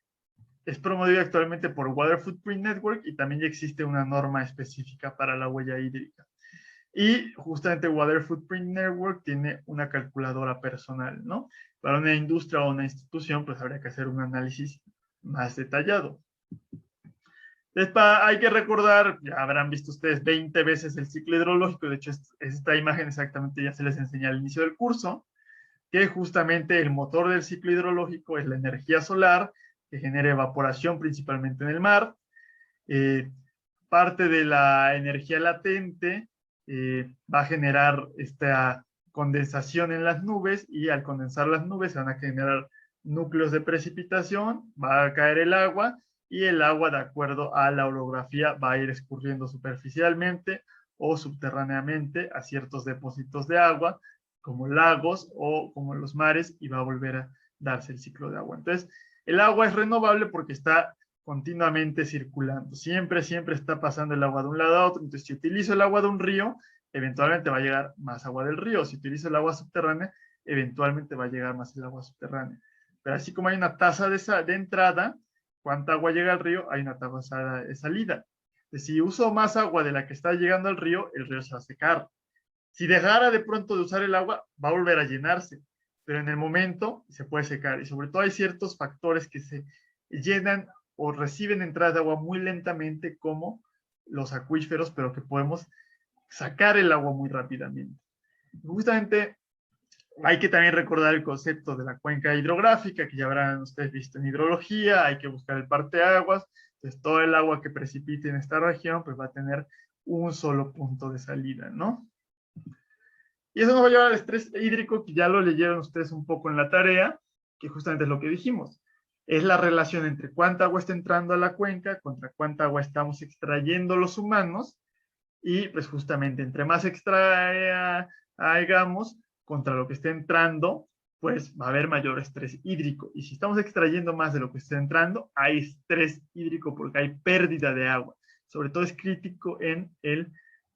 es promovido actualmente por Water Footprint Network y también ya existe una norma específica para la huella hídrica. Y justamente Water Footprint Network tiene una calculadora personal, ¿no? Para una industria o una institución, pues habría que hacer un análisis más detallado. Hay que recordar, ya habrán visto ustedes 20 veces el ciclo hidrológico, de hecho esta imagen exactamente ya se les enseña al inicio del curso, que justamente el motor del ciclo hidrológico es la energía solar, que genera evaporación principalmente en el mar. Parte de la energía latente va a generar esta condensación en las nubes y al condensar las nubes se van a generar núcleos de precipitación, va a caer el agua y el agua, de acuerdo a la orografía, va a ir escurriendo superficialmente o subterráneamente a ciertos depósitos de agua, como lagos o como los mares, y va a volver a darse el ciclo de agua. Entonces, el agua es renovable porque está continuamente circulando. Siempre está pasando el agua de un lado a otro. Entonces, si utilizo el agua de un río, eventualmente va a llegar más agua del río. Si utilizo el agua subterránea, eventualmente va a llegar más el agua subterránea. Pero así como hay una tasa de entrada, cuánta agua llega al río, hay una tasa de salida. Entonces, si uso más agua de la que está llegando al río, el río se va a secar. Si dejara de pronto de usar el agua, va a volver a llenarse. Pero en el momento se puede secar. Y sobre todo hay ciertos factores que se llenan o reciben entrada de agua muy lentamente, como los acuíferos, pero que podemos sacar el agua muy rápidamente. Justamente hay que también recordar el concepto de la cuenca hidrográfica, que ya habrán ustedes visto en hidrología, hay que buscar el parteaguas, Entonces, todo el agua que precipite en esta región, pues va a tener un solo punto de salida, ¿no? Y eso nos va a llevar al estrés hídrico, que ya lo leyeron ustedes un poco en la tarea, que justamente es lo que dijimos. Es la relación entre cuánta agua está entrando a la cuenca contra cuánta agua estamos extrayendo los humanos, y pues justamente entre más extraigamos contra lo que esté entrando, pues va a haber mayor estrés hídrico. Y si estamos extrayendo más de lo que está entrando, hay estrés hídrico porque hay pérdida de agua. Sobre todo es crítico en el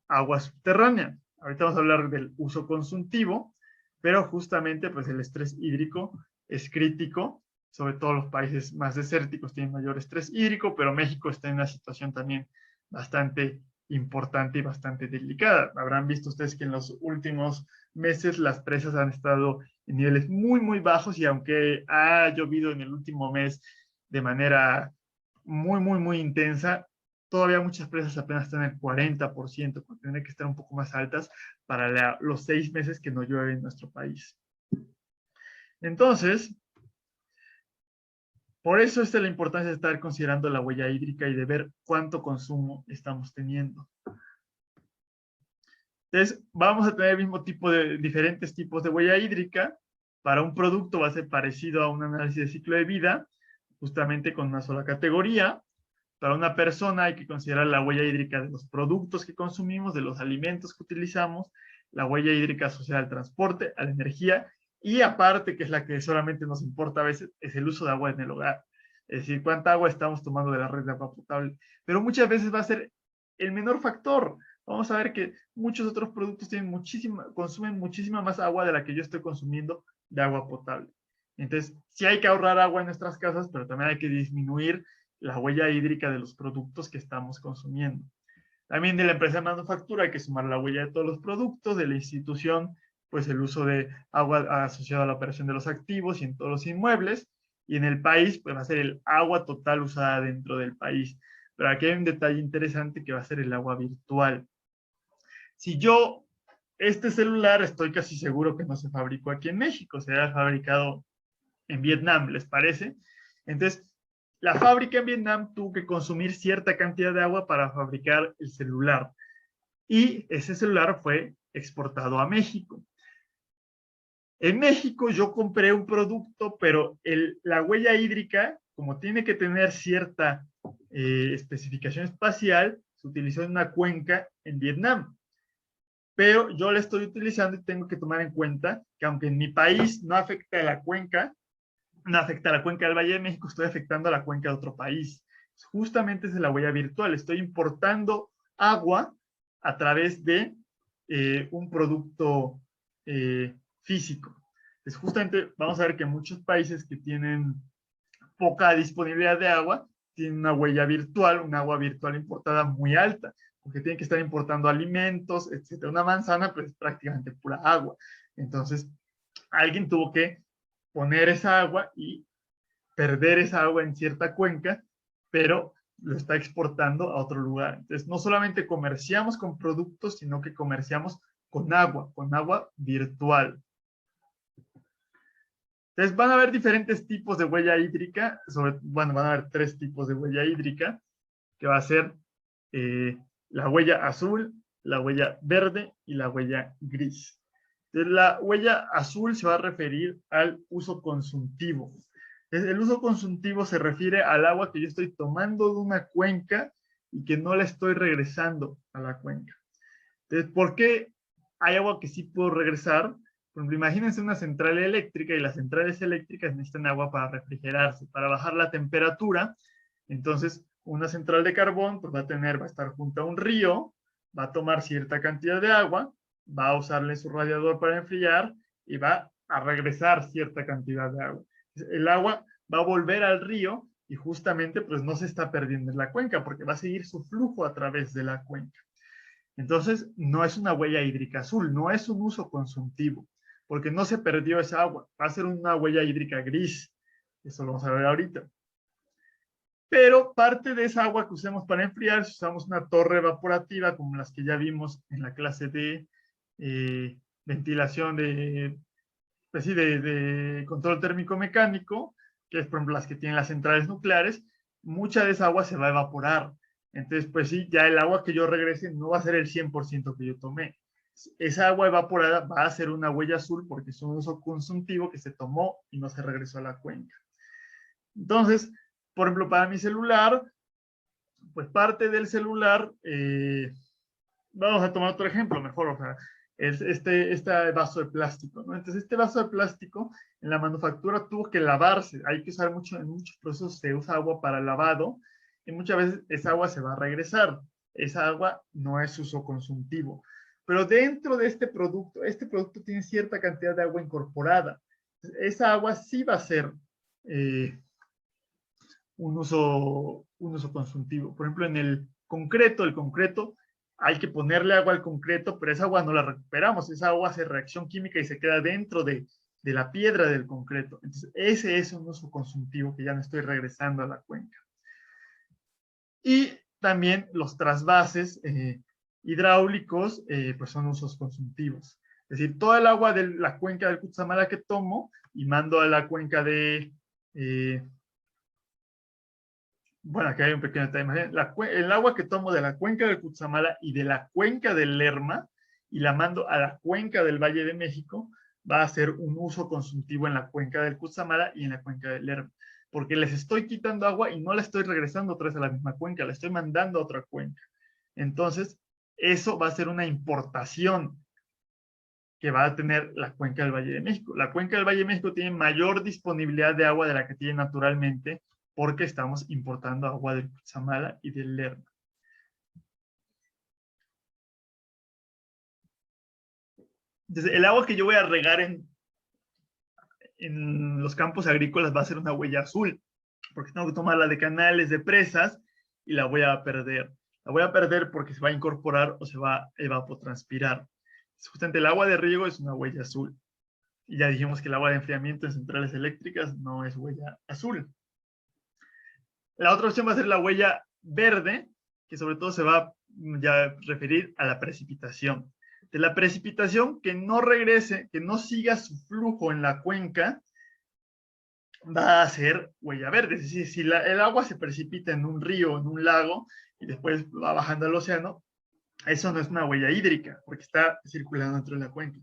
agua subterránea. Ahorita vamos a hablar del uso consultivo, pero justamente pues el estrés hídrico es crítico. Sobre todo los países más desérticos tienen mayor estrés hídrico, pero México está en una situación también bastante importante y bastante delicada. Habrán visto ustedes que en los últimos meses las presas han estado en niveles muy, muy bajos, y aunque ha llovido en el último mes de manera muy, muy, muy intensa, todavía muchas presas apenas están en el 40%, porque tienen que estar un poco más altas para los 6 meses que no llueve en nuestro país. Entonces, por eso es la importancia de estar considerando la huella hídrica y de ver cuánto consumo estamos teniendo. Entonces, vamos a tener el mismo tipo de diferentes tipos de huella hídrica. Para un producto va a ser parecido a un análisis de ciclo de vida, justamente con una sola categoría. Para una persona hay que considerar la huella hídrica de los productos que consumimos, de los alimentos que utilizamos, la huella hídrica asociada al transporte, a la energía, y aparte, que es la que solamente nos importa a veces, es el uso de agua en el hogar. Es decir, cuánta agua estamos tomando de la red de agua potable. Pero muchas veces va a ser el menor factor. Vamos a ver que muchos otros productos consumen muchísima más agua de la que yo estoy consumiendo de agua potable. Entonces, sí hay que ahorrar agua en nuestras casas, pero también hay que disminuir la huella hídrica de los productos que estamos consumiendo. También de la empresa de manufactura hay que sumar la huella de todos los productos, de la institución, pues el uso de agua asociado a la operación de los activos y en todos los inmuebles, y en el país, pues va a ser el agua total usada dentro del país. Pero aquí hay un detalle interesante que va a ser el agua virtual. Si yo, este celular, estoy casi seguro que no se fabricó aquí en México, se ha fabricado en Vietnam, ¿les parece? Entonces, la fábrica en Vietnam tuvo que consumir cierta cantidad de agua para fabricar el celular, y ese celular fue exportado a México. En México yo compré un producto, pero la huella hídrica, como tiene que tener cierta especificación espacial, se utilizó en una cuenca en Vietnam. Pero yo la estoy utilizando y tengo que tomar en cuenta que aunque en mi país no afecta a la cuenca, no afecta a la cuenca del Valle de México, estoy afectando a la cuenca de otro país. Justamente es la huella virtual. Estoy importando agua a través de un producto físico. Pues justamente vamos a ver que muchos países que tienen poca disponibilidad de agua tienen una huella virtual, una agua virtual importada muy alta, porque tienen que estar importando alimentos, etc. Una manzana, pues es prácticamente pura agua. Entonces, alguien tuvo que poner esa agua y perder esa agua en cierta cuenca, pero lo está exportando a otro lugar. Entonces, no solamente comerciamos con productos, sino que comerciamos con agua virtual. Entonces, van a haber diferentes tipos de huella hídrica, van a haber 3 tipos de huella hídrica, que va a ser la huella azul, la huella verde y la huella gris. Entonces, la huella azul se va a referir al uso consultivo. El uso consultivo se refiere al agua que yo estoy tomando de una cuenca y que no la estoy regresando a la cuenca. Entonces, ¿por qué hay agua que sí puedo regresar? Por ejemplo, imagínense una central eléctrica, y las centrales eléctricas necesitan agua para refrigerarse, para bajar la temperatura. Entonces, una central de carbón pues va a estar junto a un río, va a tomar cierta cantidad de agua, va a usarle su radiador para enfriar y va a regresar cierta cantidad de agua. El agua va a volver al río y justamente pues no se está perdiendo en la cuenca, porque va a seguir su flujo a través de la cuenca. Entonces, no es una huella hídrica azul, no es un uso consultivo, porque no se perdió esa agua, va a ser una huella hídrica gris. Eso lo vamos a ver ahorita. Pero parte de esa agua que usamos para enfriar, si usamos una torre evaporativa, como las que ya vimos en la clase de ventilación pues sí, de control térmico mecánico, que es por ejemplo las que tienen las centrales nucleares, mucha de esa agua se va a evaporar. Entonces, pues sí, ya el agua que yo regrese no va a ser el 100% que yo tomé. Esa agua evaporada va a ser una huella azul porque es un uso consultivo que se tomó y no se regresó a la cuenca. Entonces, por ejemplo, para mi celular, pues parte del celular, vamos a tomar otro ejemplo mejor, o sea, es este vaso de plástico, ¿no? Entonces, este vaso de plástico en la manufactura tuvo que lavarse, hay que usar mucho, en muchos procesos se usa agua para lavado, y muchas veces esa agua se va a regresar, esa agua no es uso consultivo, pero dentro de este producto tiene cierta cantidad de agua incorporada, esa agua sí va a ser un uso consultivo. Por ejemplo, en el concreto hay que ponerle agua al concreto, pero esa agua no la recuperamos, esa agua hace reacción química y se queda dentro de la piedra del concreto. Entonces, ese es un uso consultivo que ya no estoy regresando a la cuenca. Y también los trasvases hidráulicos, pues son usos consultivos. Es decir, toda el agua de la cuenca del Cutzamala que tomo y mando a la cuenca de... bueno, aquí hay un pequeño detalle. El agua que tomo de la cuenca del Cutzamala y de la cuenca del Lerma y la mando a la cuenca del Valle de México, va a ser un uso consultivo en la cuenca del Cutzamala y en la cuenca del Lerma. Porque les estoy quitando agua y no la estoy regresando otra vez a la misma cuenca, la estoy mandando a otra cuenca. Entonces, eso va a ser una importación que va a tener la cuenca del Valle de México. La cuenca del Valle de México tiene mayor disponibilidad de agua de la que tiene naturalmente porque estamos importando agua del Cutzamala y del Lerma. Entonces, el agua que yo voy a regar en los campos agrícolas va a ser una huella azul, porque tengo que tomarla de canales, de presas, y la voy a perder. La voy a perder porque se va a incorporar o se va a evapotranspirar. Justamente el agua de riego es una huella azul. Y ya dijimos que el agua de enfriamiento en centrales eléctricas no es huella azul. La otra opción va a ser la huella verde, que sobre todo se va ya a referir a la precipitación. De la precipitación que no regrese, que no siga su flujo en la cuenca, va a ser huella verde. Es decir, si el agua se precipita en un río, en un lago, y después va bajando al océano, eso no es una huella hídrica, porque está circulando dentro de la cuenca.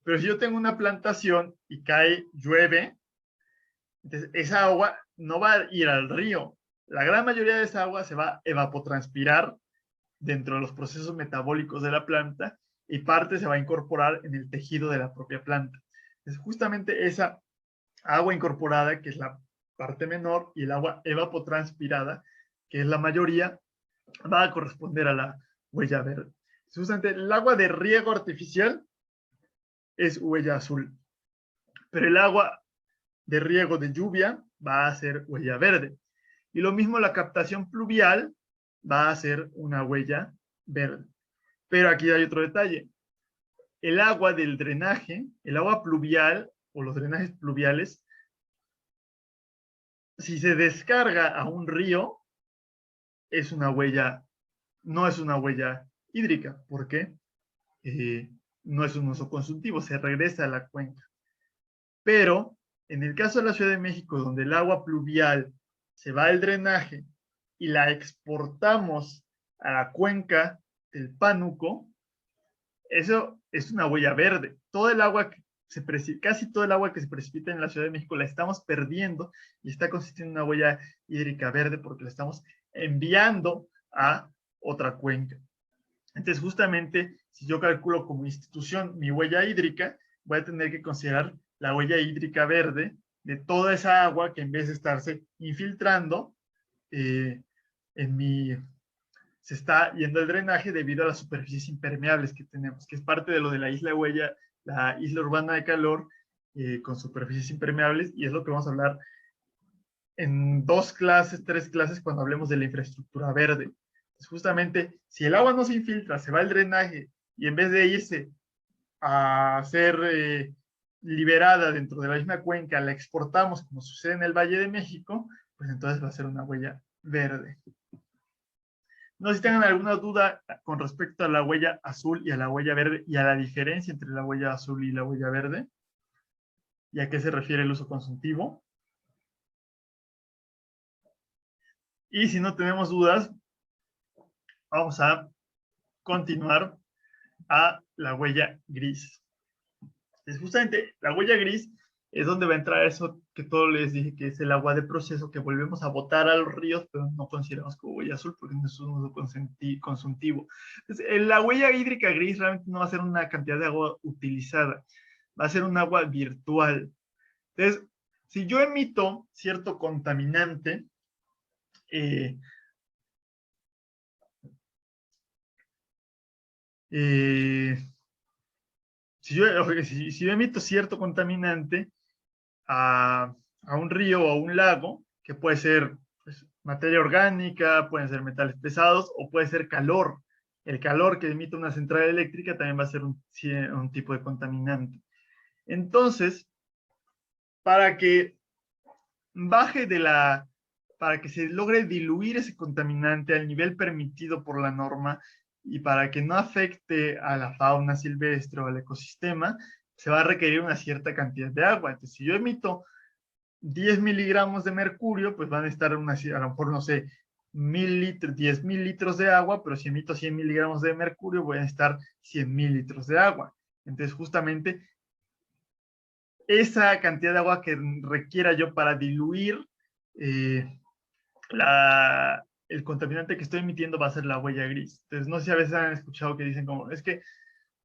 Pero si yo tengo una plantación y llueve, entonces esa agua no va a ir al río. La gran mayoría de esa agua se va a evapotranspirar dentro de los procesos metabólicos de la planta y parte se va a incorporar en el tejido de la propia planta. Es justamente esa agua incorporada, que es la parte menor, y el agua evapotranspirada, que es la mayoría, va a corresponder a la huella verde. Justamente el agua de riego artificial es huella azul, pero el agua de riego de lluvia va a ser huella verde. Y lo mismo la captación pluvial va a ser una huella verde. Pero aquí hay otro detalle. El agua del drenaje, el agua pluvial o los drenajes pluviales, si se descarga a un río, es una huella, no es una huella hídrica. ¿Por qué? No es un uso consultivo, se regresa a la cuenca. Pero en el caso de la Ciudad de México, donde el agua pluvial se va al drenaje y la exportamos a la cuenca del Pánuco, eso es una huella verde. Todo el agua casi todo el agua que se precipita en la Ciudad de México la estamos perdiendo y está consistiendo en una huella hídrica verde porque la estamos enviando a otra cuenca. Entonces, justamente, si yo calculo como institución mi huella hídrica, voy a tener que considerar la huella hídrica verde de toda esa agua que en vez de estarse infiltrando se está yendo al drenaje debido a las superficies impermeables que tenemos, que es parte de lo de la isla huella, la isla urbana de calor, con superficies impermeables, y es lo que vamos a hablar en 2 clases, 3 clases, cuando hablemos de la infraestructura verde. Pues justamente, si el agua no se infiltra, se va al drenaje, y en vez de irse a ser liberada dentro de la misma cuenca, la exportamos como sucede en el Valle de México, pues entonces va a ser una huella verde. No sé si tengan alguna duda con respecto a la huella azul y a la huella verde y a la diferencia entre la huella azul y la huella verde y a qué se refiere el uso consultivo. Y si no tenemos dudas, vamos a continuar a la huella gris. Entonces, justamente la huella gris es donde va a entrar eso que todos les dije, que es el agua de proceso que volvemos a botar a los ríos, pero no consideramos como huella azul porque no es un uso consultivo. Entonces, la huella hídrica gris realmente no va a ser una cantidad de agua utilizada, va a ser un agua virtual. Entonces, si yo emito cierto contaminante, eh, eh, si yo emito cierto contaminante a un río o a un lago, que puede ser pues, materia orgánica, pueden ser metales pesados o puede ser calor. El calor que emite una central eléctrica también va a ser un tipo de contaminante. Entonces, para que baje para que se logre diluir ese contaminante al nivel permitido por la norma y para que no afecte a la fauna silvestre o al ecosistema, se va a requerir una cierta cantidad de agua. Entonces, si yo emito 10 miligramos de mercurio, pues van a estar a lo mejor, no sé, 10.000 litros de agua, pero si emito 100 miligramos de mercurio, voy a estar 100.000 litros de agua. Entonces, justamente, esa cantidad de agua que requiera yo para diluir eh, el contaminante que estoy emitiendo va a ser la huella gris. Entonces, no sé si a veces han escuchado que dicen como, es que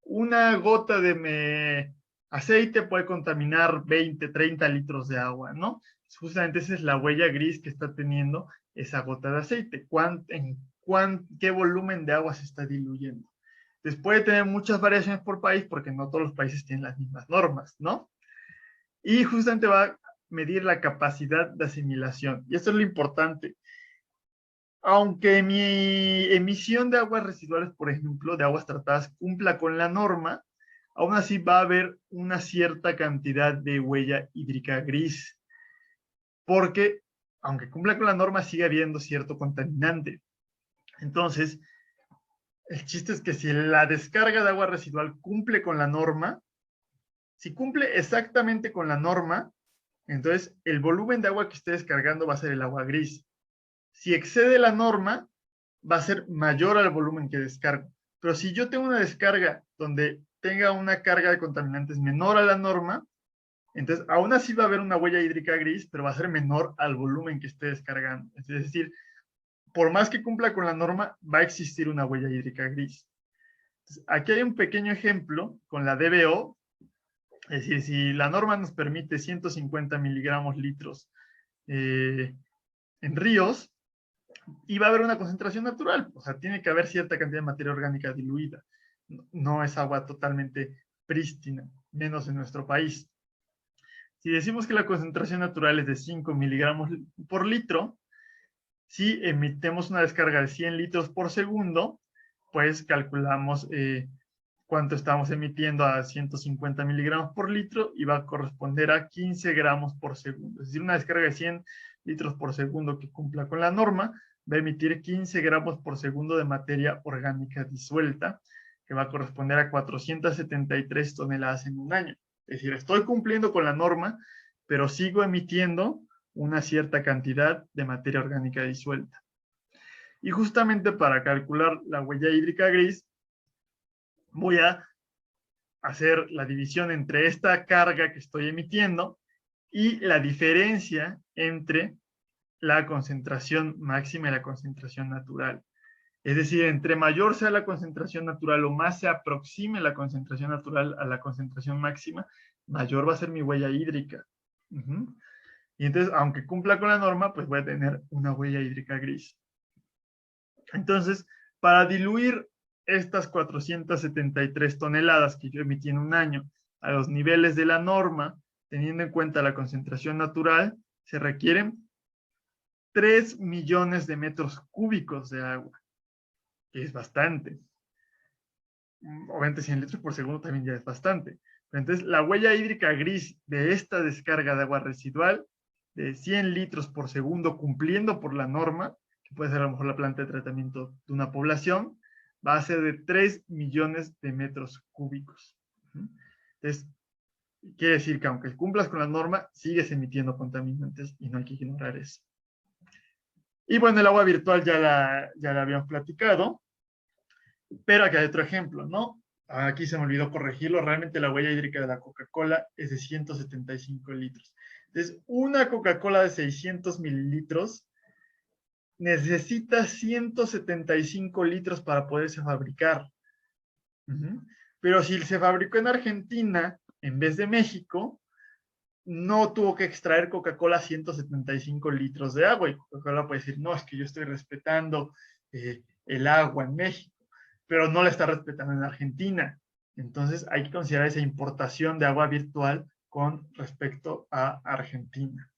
una gota de aceite puede contaminar 20, 30 litros de agua, ¿no? Justamente esa es la huella gris que está teniendo esa gota de aceite. ¿Qué volumen de agua se está diluyendo? Entonces puede tener muchas variaciones por país porque no todos los países tienen las mismas normas, ¿no? Y justamente va a medir la capacidad de asimilación. Y esto es lo importante. Aunque mi emisión de aguas residuales, por ejemplo, de aguas tratadas, cumpla con la norma, aún así va a haber una cierta cantidad de huella hídrica gris, porque aunque cumpla con la norma, sigue habiendo cierto contaminante. Entonces, el chiste es que si la descarga de agua residual cumple con la norma, si cumple exactamente con la norma, entonces el volumen de agua que esté descargando va a ser el agua gris. Si excede la norma, va a ser mayor al volumen que descargo. Pero si yo tengo una descarga donde tenga una carga de contaminantes menor a la norma, entonces aún así va a haber una huella hídrica gris, pero va a ser menor al volumen que esté descargando. Es decir, por más que cumpla con la norma, va a existir una huella hídrica gris. Entonces, aquí hay un pequeño ejemplo con la DBO, es decir, si la norma nos permite 150 miligramos litros en ríos, y va a haber una concentración natural, o sea, tiene que haber cierta cantidad de materia orgánica diluida. No es agua totalmente prístina, menos en nuestro país. Si decimos que la concentración natural es de 5 miligramos por litro, si emitemos una descarga de 100 litros por segundo, pues calculamos cuánto estamos emitiendo a 150 miligramos por litro y va a corresponder a 15 gramos por segundo. Es decir, una descarga de 100 litros por segundo que cumpla con la norma va a emitir 15 gramos por segundo de materia orgánica disuelta, que va a corresponder a 473 toneladas en un año. Es decir, estoy cumpliendo con la norma, pero sigo emitiendo una cierta cantidad de materia orgánica disuelta. Y justamente para calcular la huella hídrica gris, voy a hacer la división entre esta carga que estoy emitiendo y la diferencia entre la concentración máxima y la concentración natural. Es decir, entre mayor sea la concentración natural o más se aproxime la concentración natural a la concentración máxima, mayor va a ser mi huella hídrica. Y entonces, aunque cumpla con la norma, pues voy a tener una huella hídrica gris. Entonces, para diluir estas 473 toneladas que yo emití en un año a los niveles de la norma, teniendo en cuenta la concentración natural, se requieren 3 millones de metros cúbicos de agua, que es bastante. Obviamente 100 litros por segundo también ya es bastante. Entonces, la huella hídrica gris de esta descarga de agua residual de 100 litros por segundo cumpliendo por la norma, que puede ser a lo mejor la planta de tratamiento de una población, va a ser de 3 millones de metros cúbicos. Entonces, quiere decir que aunque cumplas con la norma, sigues emitiendo contaminantes y no hay que ignorar eso. Y bueno, el agua virtual ya la habíamos platicado, pero aquí hay otro ejemplo, ¿no? Aquí se me olvidó corregirlo, realmente la huella hídrica de la Coca-Cola es de 175 litros. Entonces, una Coca-Cola de 600 mililitros necesita 175 litros para poderse fabricar. Pero si se fabricó en Argentina en vez de México, no tuvo que extraer Coca-Cola 175 litros de agua. Y Coca-Cola puede decir, no, es que yo estoy respetando el agua en México, pero no la está respetando en Argentina. Entonces hay que considerar esa importación de agua virtual con respecto a Argentina.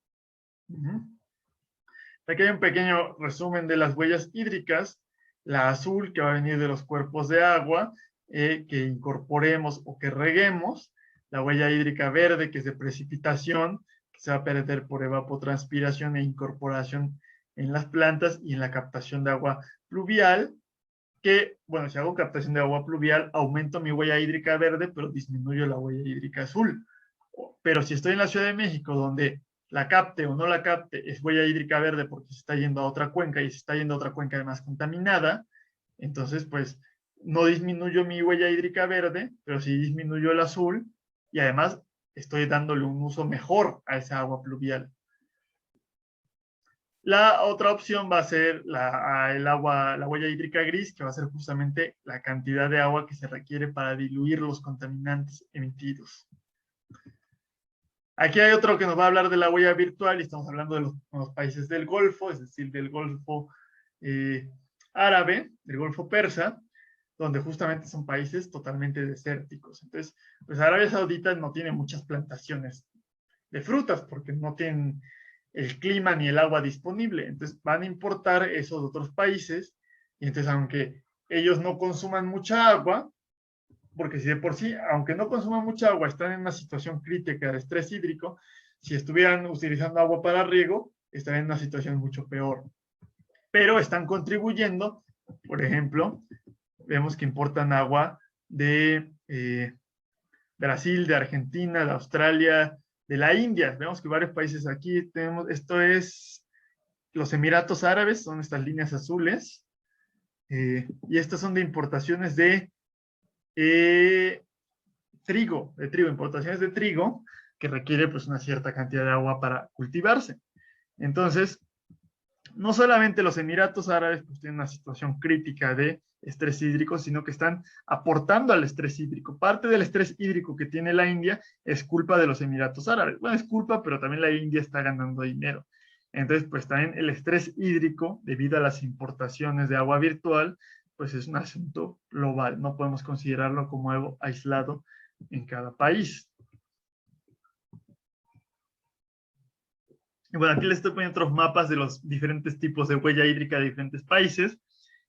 Aquí hay un pequeño resumen de las huellas hídricas. La azul, que va a venir de los cuerpos de agua, que incorporemos o que reguemos. La huella hídrica verde, que es de precipitación, que se va a perder por evapotranspiración e incorporación en las plantas y en la captación de agua pluvial, que, bueno, si hago captación de agua pluvial, aumento mi huella hídrica verde, pero disminuyo la huella hídrica azul. Pero si estoy en la Ciudad de México, donde la capte o no la capte, es huella hídrica verde porque se está yendo a otra cuenca y se está yendo a otra cuenca además contaminada, entonces pues no disminuyo mi huella hídrica verde, pero sí disminuyo el azul y además estoy dándole un uso mejor a esa agua pluvial. La otra opción va a ser la huella hídrica gris, que va a ser justamente la cantidad de agua que se requiere para diluir los contaminantes emitidos. Aquí hay otro que nos va a hablar de la huella virtual y estamos hablando de los países del Golfo, es decir, del Golfo árabe, del Golfo persa, donde justamente son países totalmente desérticos. Entonces, pues Arabia Saudita no tiene muchas plantaciones de frutas porque no tienen el clima ni el agua disponible. Entonces, van a importar esos otros países y entonces, aunque ellos no consuman mucha agua, porque si de por sí, aunque no consuman mucha agua, están en una situación crítica de estrés hídrico, si estuvieran utilizando agua para riego, estarían en una situación mucho peor. Pero están contribuyendo, por ejemplo, vemos que importan agua de Brasil, de Argentina, de Australia, de la India. Vemos que varios países aquí tenemos, esto es los Emiratos Árabes, son estas líneas azules, y estas son de importaciones de trigo, importaciones de trigo, que requiere pues una cierta cantidad de agua para cultivarse. Entonces, no solamente los Emiratos Árabes pues, tienen una situación crítica de estrés hídrico, sino que están aportando al estrés hídrico. Parte del estrés hídrico que tiene la India es culpa de los Emiratos Árabes. Bueno, es culpa, pero también la India está ganando dinero. Entonces, pues también el estrés hídrico, debido a las importaciones de agua virtual, pues es un asunto global. No podemos considerarlo como algo aislado en cada país. Y bueno, aquí les estoy poniendo otros mapas de los diferentes tipos de huella hídrica de diferentes países.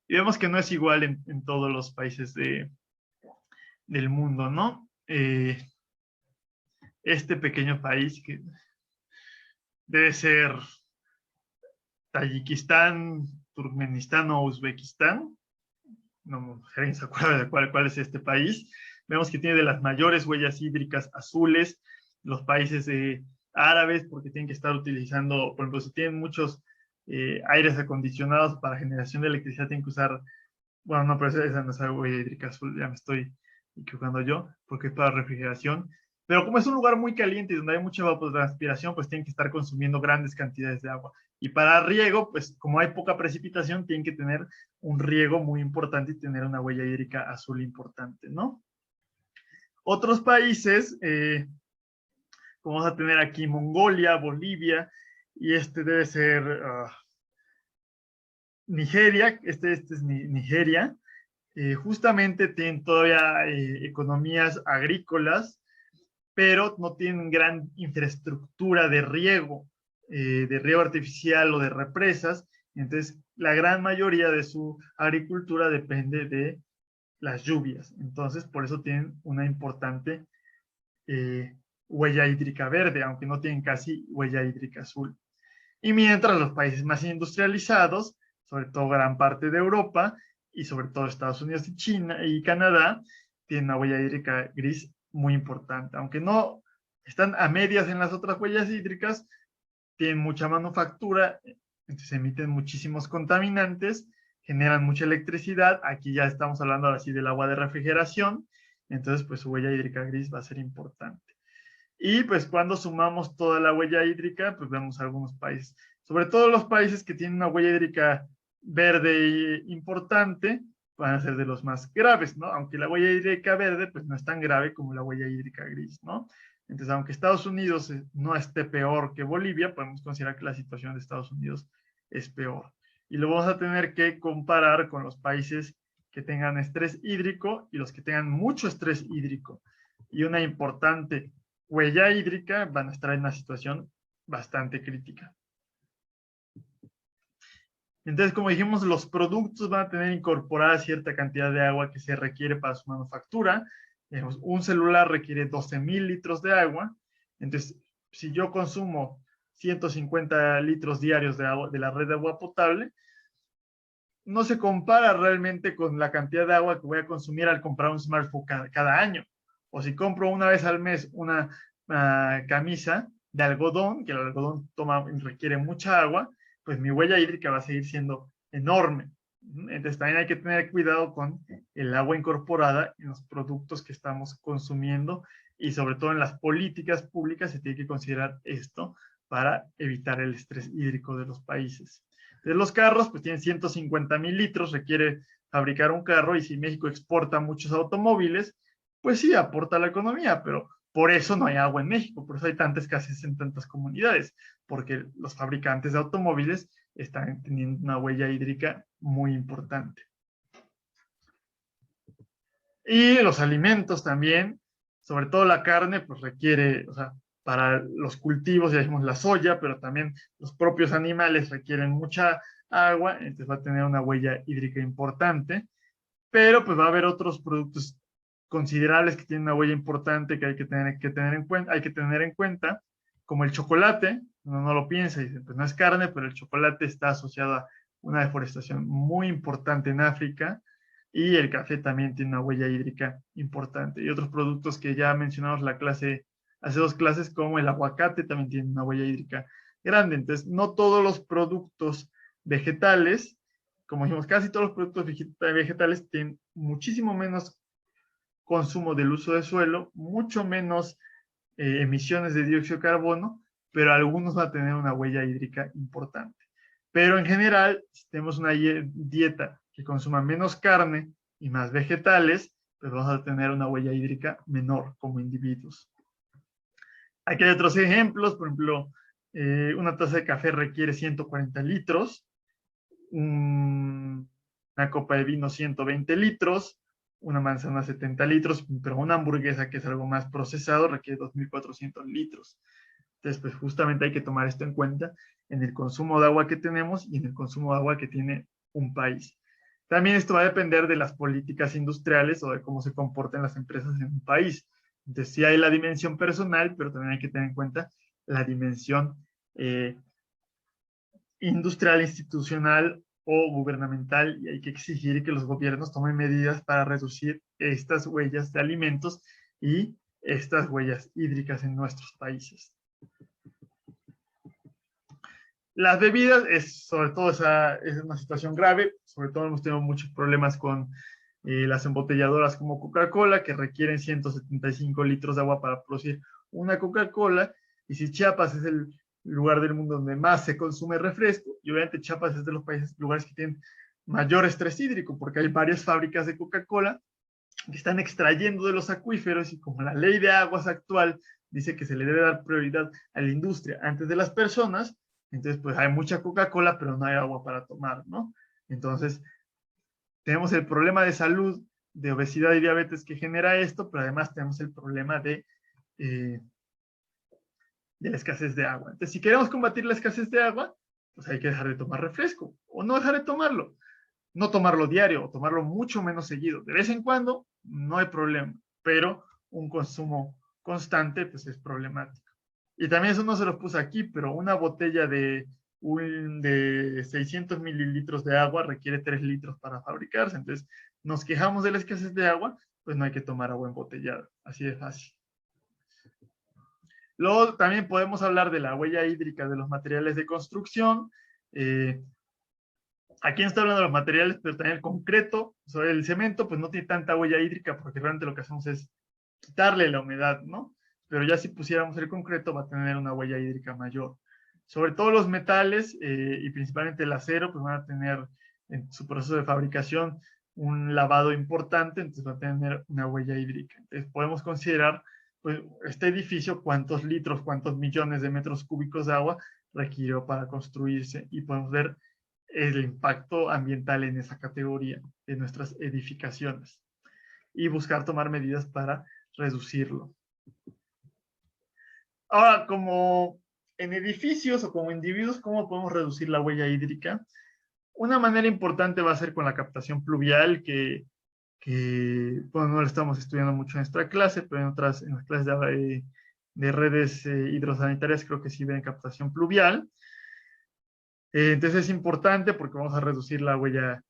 Y vemos que no es igual en todos los países del mundo, ¿no? Este pequeño país que debe ser Tayikistán, Turkmenistán o Uzbekistán, no alguien se acuerda de cuál es este país. Vemos que tiene de las mayores huellas hídricas azules, los países árabes, porque tienen que estar utilizando, por ejemplo, si tienen muchos aires acondicionados para generación de electricidad, tienen que usar, bueno, no, pero esa no es huella hídrica azul, ya me estoy equivocando yo, porque es para refrigeración. Pero como es un lugar muy caliente y donde hay mucha evapotranspiración, pues tienen que estar consumiendo grandes cantidades de agua. Y para riego, pues como hay poca precipitación, tienen que tener un riego muy importante y tener una huella hídrica azul importante, ¿no? Otros países, como vamos a tener aquí Mongolia, Bolivia, y este debe ser Nigeria, este es Nigeria, justamente tienen todavía economías agrícolas, pero no tienen gran infraestructura de riego artificial o de represas. Entonces, la gran mayoría de su agricultura depende de las lluvias. Entonces, por eso tienen una importante huella hídrica verde, aunque no tienen casi huella hídrica azul. Y mientras los países más industrializados, sobre todo gran parte de Europa y sobre todo Estados Unidos y China y Canadá, tienen una huella hídrica gris muy importante. Aunque no están a medias en las otras huellas hídricas, tienen mucha manufactura Entonces emiten muchísimos contaminantes, generan mucha electricidad. Aquí ya estamos hablando ahora sí del agua de refrigeración. Entonces, pues su huella hídrica gris va a ser importante. Y pues cuando sumamos toda la huella hídrica, pues vemos algunos países, sobre todo los países que tienen una huella hídrica verde importante, van a ser de los más graves, ¿no? Aunque la huella hídrica verde, pues no es tan grave como la huella hídrica gris, ¿no? Entonces, aunque Estados Unidos no esté peor que Bolivia, podemos considerar que la situación de Estados Unidos es peor. Y lo vamos a tener que comparar con los países que tengan estrés hídrico y los que tengan mucho estrés hídrico. Y una importante huella hídrica van a estar en una situación bastante crítica. Entonces, como dijimos, los productos van a tener incorporada cierta cantidad de agua que se requiere para su manufactura. Digamos, un celular requiere 12,000 litros de agua. Entonces, si yo consumo 150 litros diarios de agua de la red de agua potable, no se compara realmente con la cantidad de agua que voy a consumir al comprar un smartphone cada año. O si compro una vez al mes una camisa de algodón, que el algodón requiere mucha agua, pues mi huella hídrica va a seguir siendo enorme. Entonces también hay que tener cuidado con el agua incorporada en los productos que estamos consumiendo y sobre todo en las políticas públicas se tiene que considerar esto para evitar el estrés hídrico de los países. De los carros, pues tienen 150,000 litros, requiere fabricar un carro y si México exporta muchos automóviles, pues sí, aporta a la economía, pero por eso no hay agua en México, por eso hay tanta escasez en tantas comunidades, porque los fabricantes de automóviles están teniendo una huella hídrica muy importante. Y los alimentos también, sobre todo la carne, pues requiere, o sea, para los cultivos, ya dijimos la soya, pero también los propios animales requieren mucha agua, entonces va a tener una huella hídrica importante, pero pues va a haber otros productos considerables que tienen una huella importante que hay que tener en cuenta, como el chocolate. Uno no lo piensa y dice, pues no es carne, pero el chocolate está asociado a una deforestación muy importante en África y el café también tiene una huella hídrica importante. Y otros productos que ya mencionamos hace 2 clases, como el aguacate, también tiene una huella hídrica grande. Entonces, no todos los productos vegetales, como dijimos, casi todos los productos vegetales tienen muchísimo menos consumo del uso de suelo, mucho menos emisiones de dióxido de carbono, pero algunos van a tener una huella hídrica importante. Pero en general, si tenemos una dieta que consuma menos carne y más vegetales, pues vamos a tener una huella hídrica menor como individuos. Aquí hay otros ejemplos, por ejemplo, una taza de café requiere 140 litros, una copa de vino 120 litros, una manzana 70 litros, pero una hamburguesa que es algo más procesado requiere 2,400 litros. Entonces, pues justamente hay que tomar esto en cuenta en el consumo de agua que tenemos y en el consumo de agua que tiene un país. También esto va a depender de las políticas industriales o de cómo se comporten las empresas en un país. Entonces, sí hay la dimensión personal, pero también hay que tener en cuenta la dimensión industrial, institucional o gubernamental, y hay que exigir que los gobiernos tomen medidas para reducir estas huellas de alimentos y estas huellas hídricas en nuestros países. Las bebidas es sobre todo es una situación grave, sobre todo hemos tenido muchos problemas con las embotelladoras como Coca-Cola, que requieren 175 litros de agua para producir una Coca-Cola, y si Chiapas es el lugar del mundo donde más se consume refresco, y obviamente Chiapas es de los lugares que tienen mayor estrés hídrico, porque hay varias fábricas de Coca-Cola que están extrayendo de los acuíferos, y como la ley de aguas actual dice que se le debe dar prioridad a la industria antes de las personas, entonces pues hay mucha Coca-Cola, pero no hay agua para tomar, ¿no? Entonces, tenemos el problema de salud, de obesidad y diabetes que genera esto, pero además tenemos el problema de la escasez de agua. Entonces, si queremos combatir la escasez de agua, pues hay que dejar de tomar refresco, o no dejar de tomarlo. No tomarlo diario, o tomarlo mucho menos seguido. De vez en cuando, no hay problema, pero un consumo constante, pues es problemático. Y también eso no se lo puse aquí, pero una botella de 600 mililitros de agua requiere 3 litros para fabricarse. Entonces, nos quejamos de la escasez de agua, pues no hay que tomar agua embotellada. Así de fácil. Luego también podemos hablar de la huella hídrica de los materiales de construcción. Aquí no está hablando de los materiales, pero también el concreto, sobre el cemento, pues no tiene tanta huella hídrica porque realmente lo que hacemos es quitarle la humedad, ¿no? Pero ya si pusiéramos el concreto va a tener una huella hídrica mayor. Sobre todo los metales y principalmente el acero, pues van a tener en su proceso de fabricación un lavado importante, entonces va a tener una huella hídrica. Entonces podemos considerar, pues, este edificio, cuántos litros, cuántos millones de metros cúbicos de agua requirió para construirse y podemos ver el impacto ambiental en esa categoría de nuestras edificaciones y buscar tomar medidas para reducirlo. Ahora, como en edificios o como individuos, ¿cómo podemos reducir la huella hídrica? Una manera importante va a ser con la captación pluvial, bueno, no lo estamos estudiando mucho en esta clase, pero en las clases de redes hidrosanitarias creo que sí ven captación pluvial. Entonces es importante porque vamos a reducir la huella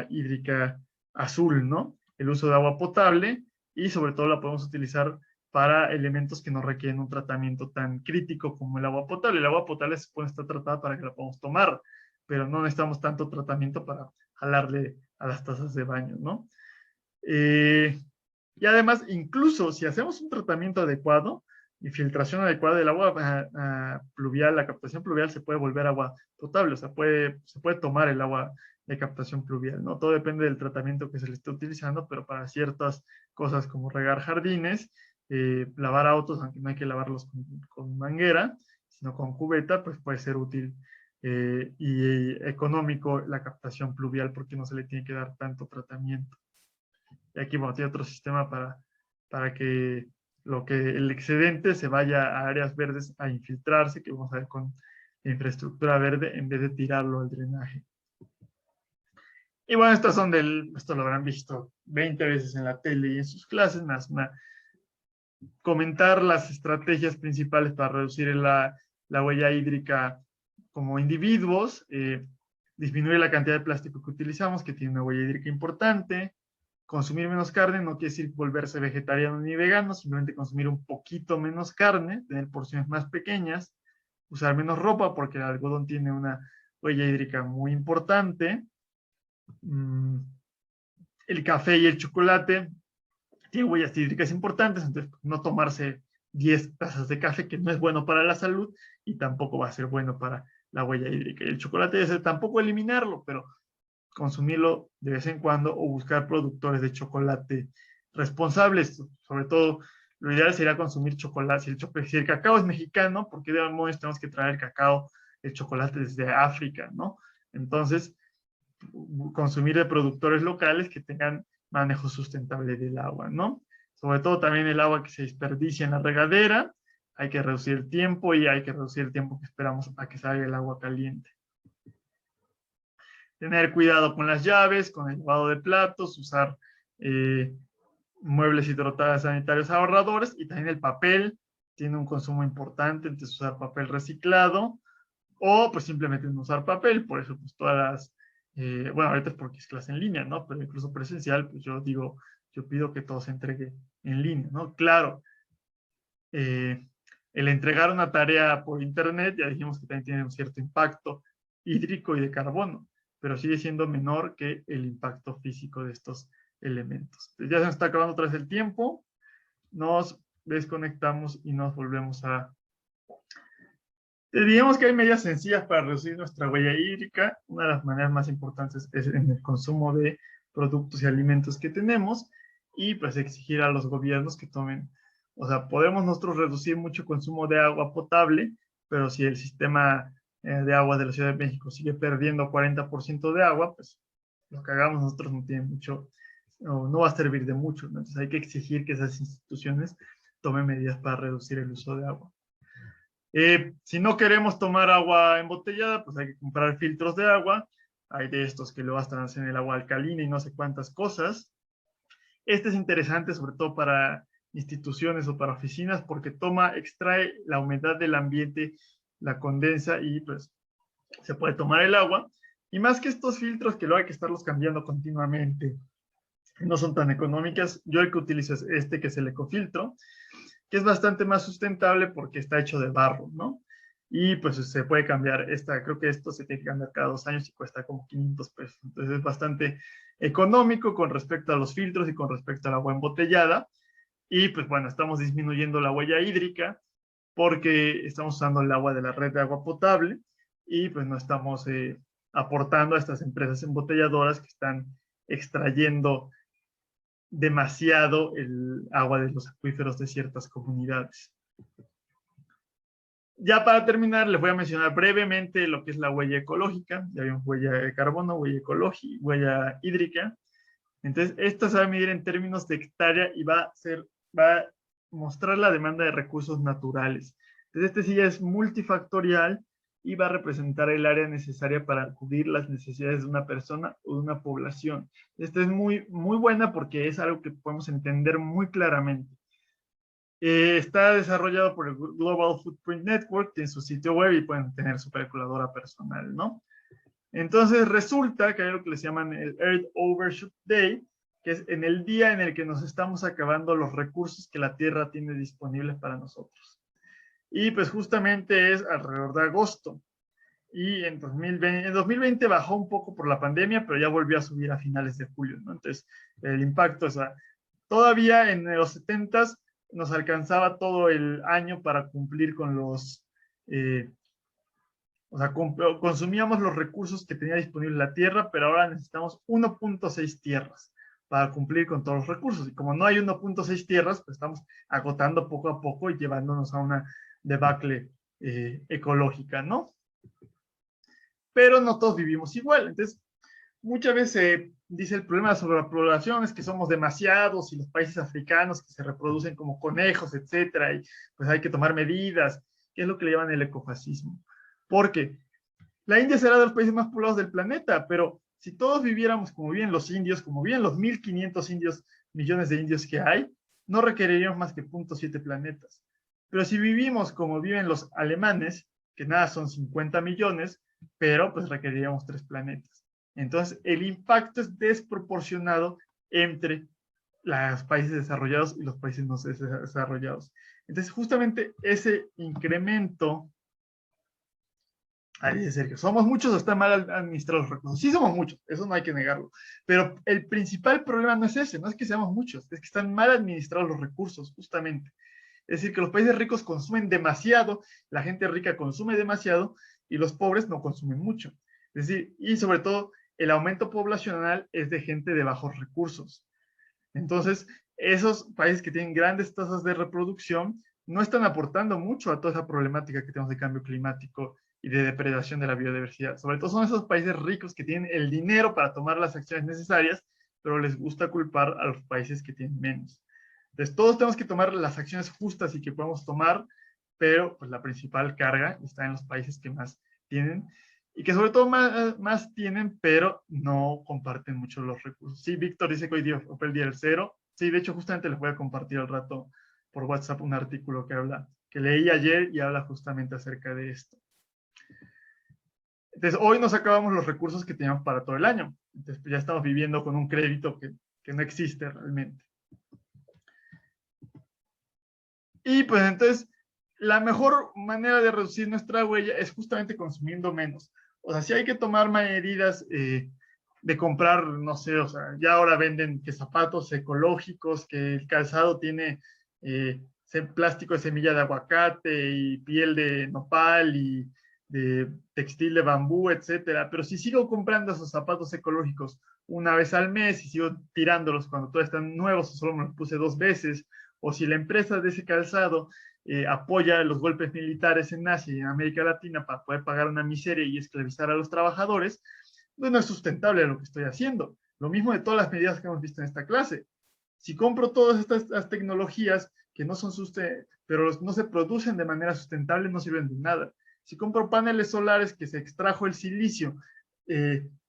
hídrica azul, ¿no? El uso de agua potable y sobre todo la podemos utilizar para elementos que no requieren un tratamiento tan crítico como el agua potable. El agua potable se puede estar tratada para que la podamos tomar, pero no necesitamos tanto tratamiento para jalarle a las tazas de baño, ¿no? Y además, incluso si hacemos un tratamiento adecuado y filtración adecuada del agua pluvial, la captación pluvial se puede volver agua potable, o sea, se puede tomar el agua de captación pluvial, ¿no? Todo depende del tratamiento que se le esté utilizando, pero para ciertas cosas como regar jardines, lavar autos, aunque no hay que lavarlos con manguera, sino con cubeta, pues puede ser útil y económico la captación pluvial porque no se le tiene que dar tanto tratamiento. Y aquí, bueno, tiene otro sistema para que el excedente se vaya a áreas verdes a infiltrarse, que vamos a ver con infraestructura verde, en vez de tirarlo al drenaje. Y bueno, esto lo habrán visto 20 veces en la tele y en sus clases, más comentar las estrategias principales para reducir la huella hídrica como individuos, disminuir la cantidad de plástico que utilizamos, que tiene una huella hídrica importante. Consumir menos carne no quiere decir volverse vegetariano ni vegano, simplemente consumir un poquito menos carne, tener porciones más pequeñas, usar menos ropa porque el algodón tiene una huella hídrica muy importante. El café y el chocolate tienen huellas hídricas importantes, entonces no tomarse 10 tazas de café, que no es bueno para la salud y tampoco va a ser bueno para la huella hídrica. Y el chocolate debe ser tampoco eliminarlo, pero consumirlo de vez en cuando o buscar productores de chocolate responsables. Sobre todo, lo ideal sería consumir chocolate. Si el cacao es mexicano, ¿por qué de algún modo tenemos que traer el cacao, el chocolate desde África, ¿no? Entonces, consumir de productores locales que tengan manejo sustentable del agua, ¿no? Sobre todo también el agua que se desperdicia en la regadera, hay que reducir el tiempo y hay que reducir el tiempo que esperamos a que salga el agua caliente. Tener cuidado con las llaves, con el lavado de platos, usar muebles sanitarios ahorradores y también el papel tiene un consumo importante, entonces usar papel reciclado o pues simplemente no usar papel, por eso pues todas las, bueno, ahorita es porque es clase en línea, ¿no? Pero incluso presencial, pues yo pido que todo se entregue en línea, ¿no? Claro, el entregar una tarea por internet, ya dijimos que también tiene un cierto impacto hídrico y de carbono, pero sigue siendo menor que el impacto físico de estos elementos. Entonces ya se nos está acabando otra vez el tiempo, nos desconectamos y nos volvemos a... Digamos que hay medidas sencillas para reducir nuestra huella hídrica. Una de las maneras más importantes es en el consumo de productos y alimentos que tenemos y pues exigir a los gobiernos que tomen, o sea, podemos nosotros reducir mucho consumo de agua potable, pero si el sistema de agua de la Ciudad de México sigue perdiendo 40% de agua, pues lo que hagamos nosotros no tiene mucho, no va a servir de mucho, ¿no? Entonces hay que exigir que esas instituciones tomen medidas para reducir el uso de agua. Si no queremos tomar agua embotellada, pues hay que comprar filtros de agua. Hay de estos que lo bastan en el agua alcalina y no sé cuántas cosas. Este es interesante sobre todo para instituciones o para oficinas porque extrae la humedad del ambiente, la condensa y pues se puede tomar el agua. Y más que estos filtros que luego hay que estarlos cambiando continuamente, no son tan económicas. Yo el que utilizo es que es el ecofiltro, que es bastante más sustentable porque está hecho de barro, ¿no? y pues se puede cambiar, creo que esto se tiene que cambiar cada 2 años y cuesta como 500 pesos. Entonces es bastante económico con respecto a los filtros y con respecto al agua embotellada. Y pues bueno, estamos disminuyendo la huella hídrica porque estamos usando el agua de la red de agua potable y pues no estamos aportando a estas empresas embotelladoras que están extrayendo demasiado el agua de los acuíferos de ciertas comunidades. Ya para terminar, les voy a mencionar brevemente lo que es la huella ecológica. Ya vimos huella de carbono, huella ecológica, huella hídrica. Entonces, esto se va a medir en términos de hectárea y va a mostrar la demanda de recursos naturales. Entonces, este sí ya es multifactorial y va a representar el área necesaria para cubrir las necesidades de una persona o de una población. Esta es muy, muy buena porque es algo que podemos entender muy claramente. Está desarrollado por el Global Footprint Network, tiene su sitio web y pueden tener su calculadora personal, ¿no? Entonces resulta que hay lo que les llaman el Earth Overshoot Day, que es en el día en el que nos estamos acabando los recursos que la Tierra tiene disponibles para nosotros. Y pues justamente es alrededor de agosto. Y en 2020 bajó un poco por la pandemia, pero ya volvió a subir a finales de julio, ¿no? Entonces, el impacto, o sea, todavía en los 70s nos alcanzaba todo el año para cumplir con los, o sea, consumíamos los recursos que tenía disponible la Tierra, pero ahora necesitamos 1.6 tierras para cumplir con todos los recursos. Y como no hay 1.6 tierras, pues estamos agotando poco a poco y llevándonos a una debacle ecológica, ¿no? Pero no todos vivimos igual. Entonces, muchas veces se dice el problema de la sobrepoblación es que somos demasiados y los países africanos que se reproducen como conejos, etcétera, y pues hay que tomar medidas, que es lo que le llaman el ecofascismo. Porque la India será de los países más poblados del planeta, pero si todos viviéramos como viven los indios, como viven los 1.500 millones de indios que hay, no requeriríamos más que 0.7 planetas. Pero si vivimos como viven los alemanes, que nada son 50 millones, pero pues requeriríamos 3 planetas. Entonces, el impacto es desproporcionado entre los países desarrollados y los países no desarrollados. Entonces, justamente ese incremento, ahí es que somos muchos o están mal administrados los recursos. Sí somos muchos, eso no hay que negarlo. Pero el principal problema no es ese, no es que seamos muchos, es que están mal administrados los recursos, justamente. Es decir, que los países ricos consumen demasiado, la gente rica consume demasiado y los pobres no consumen mucho. Es decir, y sobre todo, el aumento poblacional es de gente de bajos recursos. Entonces, esos países que tienen grandes tasas de reproducción no están aportando mucho a toda esa problemática que tenemos de cambio climático y de depredación de la biodiversidad. Sobre todo son esos países ricos que tienen el dinero para tomar las acciones necesarias, pero les gusta culpar a los países que tienen menos. Entonces, todos tenemos que tomar las acciones justas y que podemos tomar, pero pues, la principal carga está en los países que más tienen y que sobre todo más tienen, pero no comparten mucho los recursos. Sí, Víctor dice que hoy día fue el día del cero. Sí, de hecho, justamente les voy a compartir al rato por WhatsApp un artículo que leí ayer y habla justamente acerca de esto. Entonces, hoy nos acabamos los recursos que teníamos para todo el año. Entonces, pues, ya estamos viviendo con un crédito que no existe realmente. Y pues entonces, la mejor manera de reducir nuestra huella es justamente consumiendo menos. O sea, si hay que tomar medidas de comprar, no sé, o sea, ya ahora venden que zapatos ecológicos, que el calzado tiene plástico de semilla de aguacate y piel de nopal y de textil de bambú, etcétera. Pero si sigo comprando esos zapatos ecológicos una vez al mes y sigo tirándolos cuando todos están nuevos o solo me los puse 2 veces, o si la empresa de ese calzado apoya los golpes militares en Asia y en América Latina para poder pagar una miseria y esclavizar a los trabajadores, pues no es sustentable lo que estoy haciendo. Lo mismo de todas las medidas que hemos visto en esta clase. Si compro todas estas tecnologías que no son pero no se producen de manera sustentable, no sirven de nada. Si compro paneles solares que se extrajo el silicio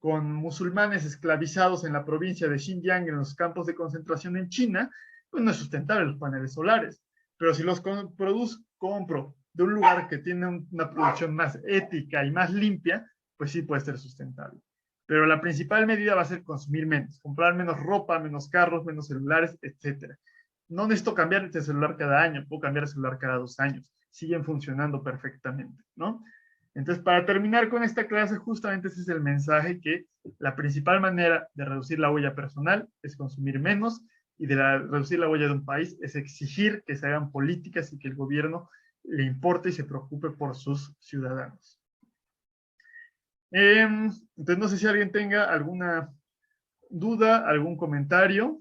con musulmanes esclavizados en la provincia de Xinjiang, en los campos de concentración en China, pues no es sustentable los paneles solares. Pero si los compro de un lugar que tiene una producción más ética y más limpia, pues sí puede ser sustentable. Pero la principal medida va a ser consumir menos, comprar menos ropa, menos carros, menos celulares, etc. No necesito cambiar este celular cada año, puedo cambiar el celular cada 2 años. siguen funcionando perfectamente, ¿no? Entonces, para terminar con esta clase, justamente ese es el mensaje, que la principal manera de reducir la huella personal es consumir menos, y de reducir la huella de un país es exigir que se hagan políticas y que el gobierno le importe y se preocupe por sus ciudadanos. Entonces, no sé si alguien tenga alguna duda, algún comentario.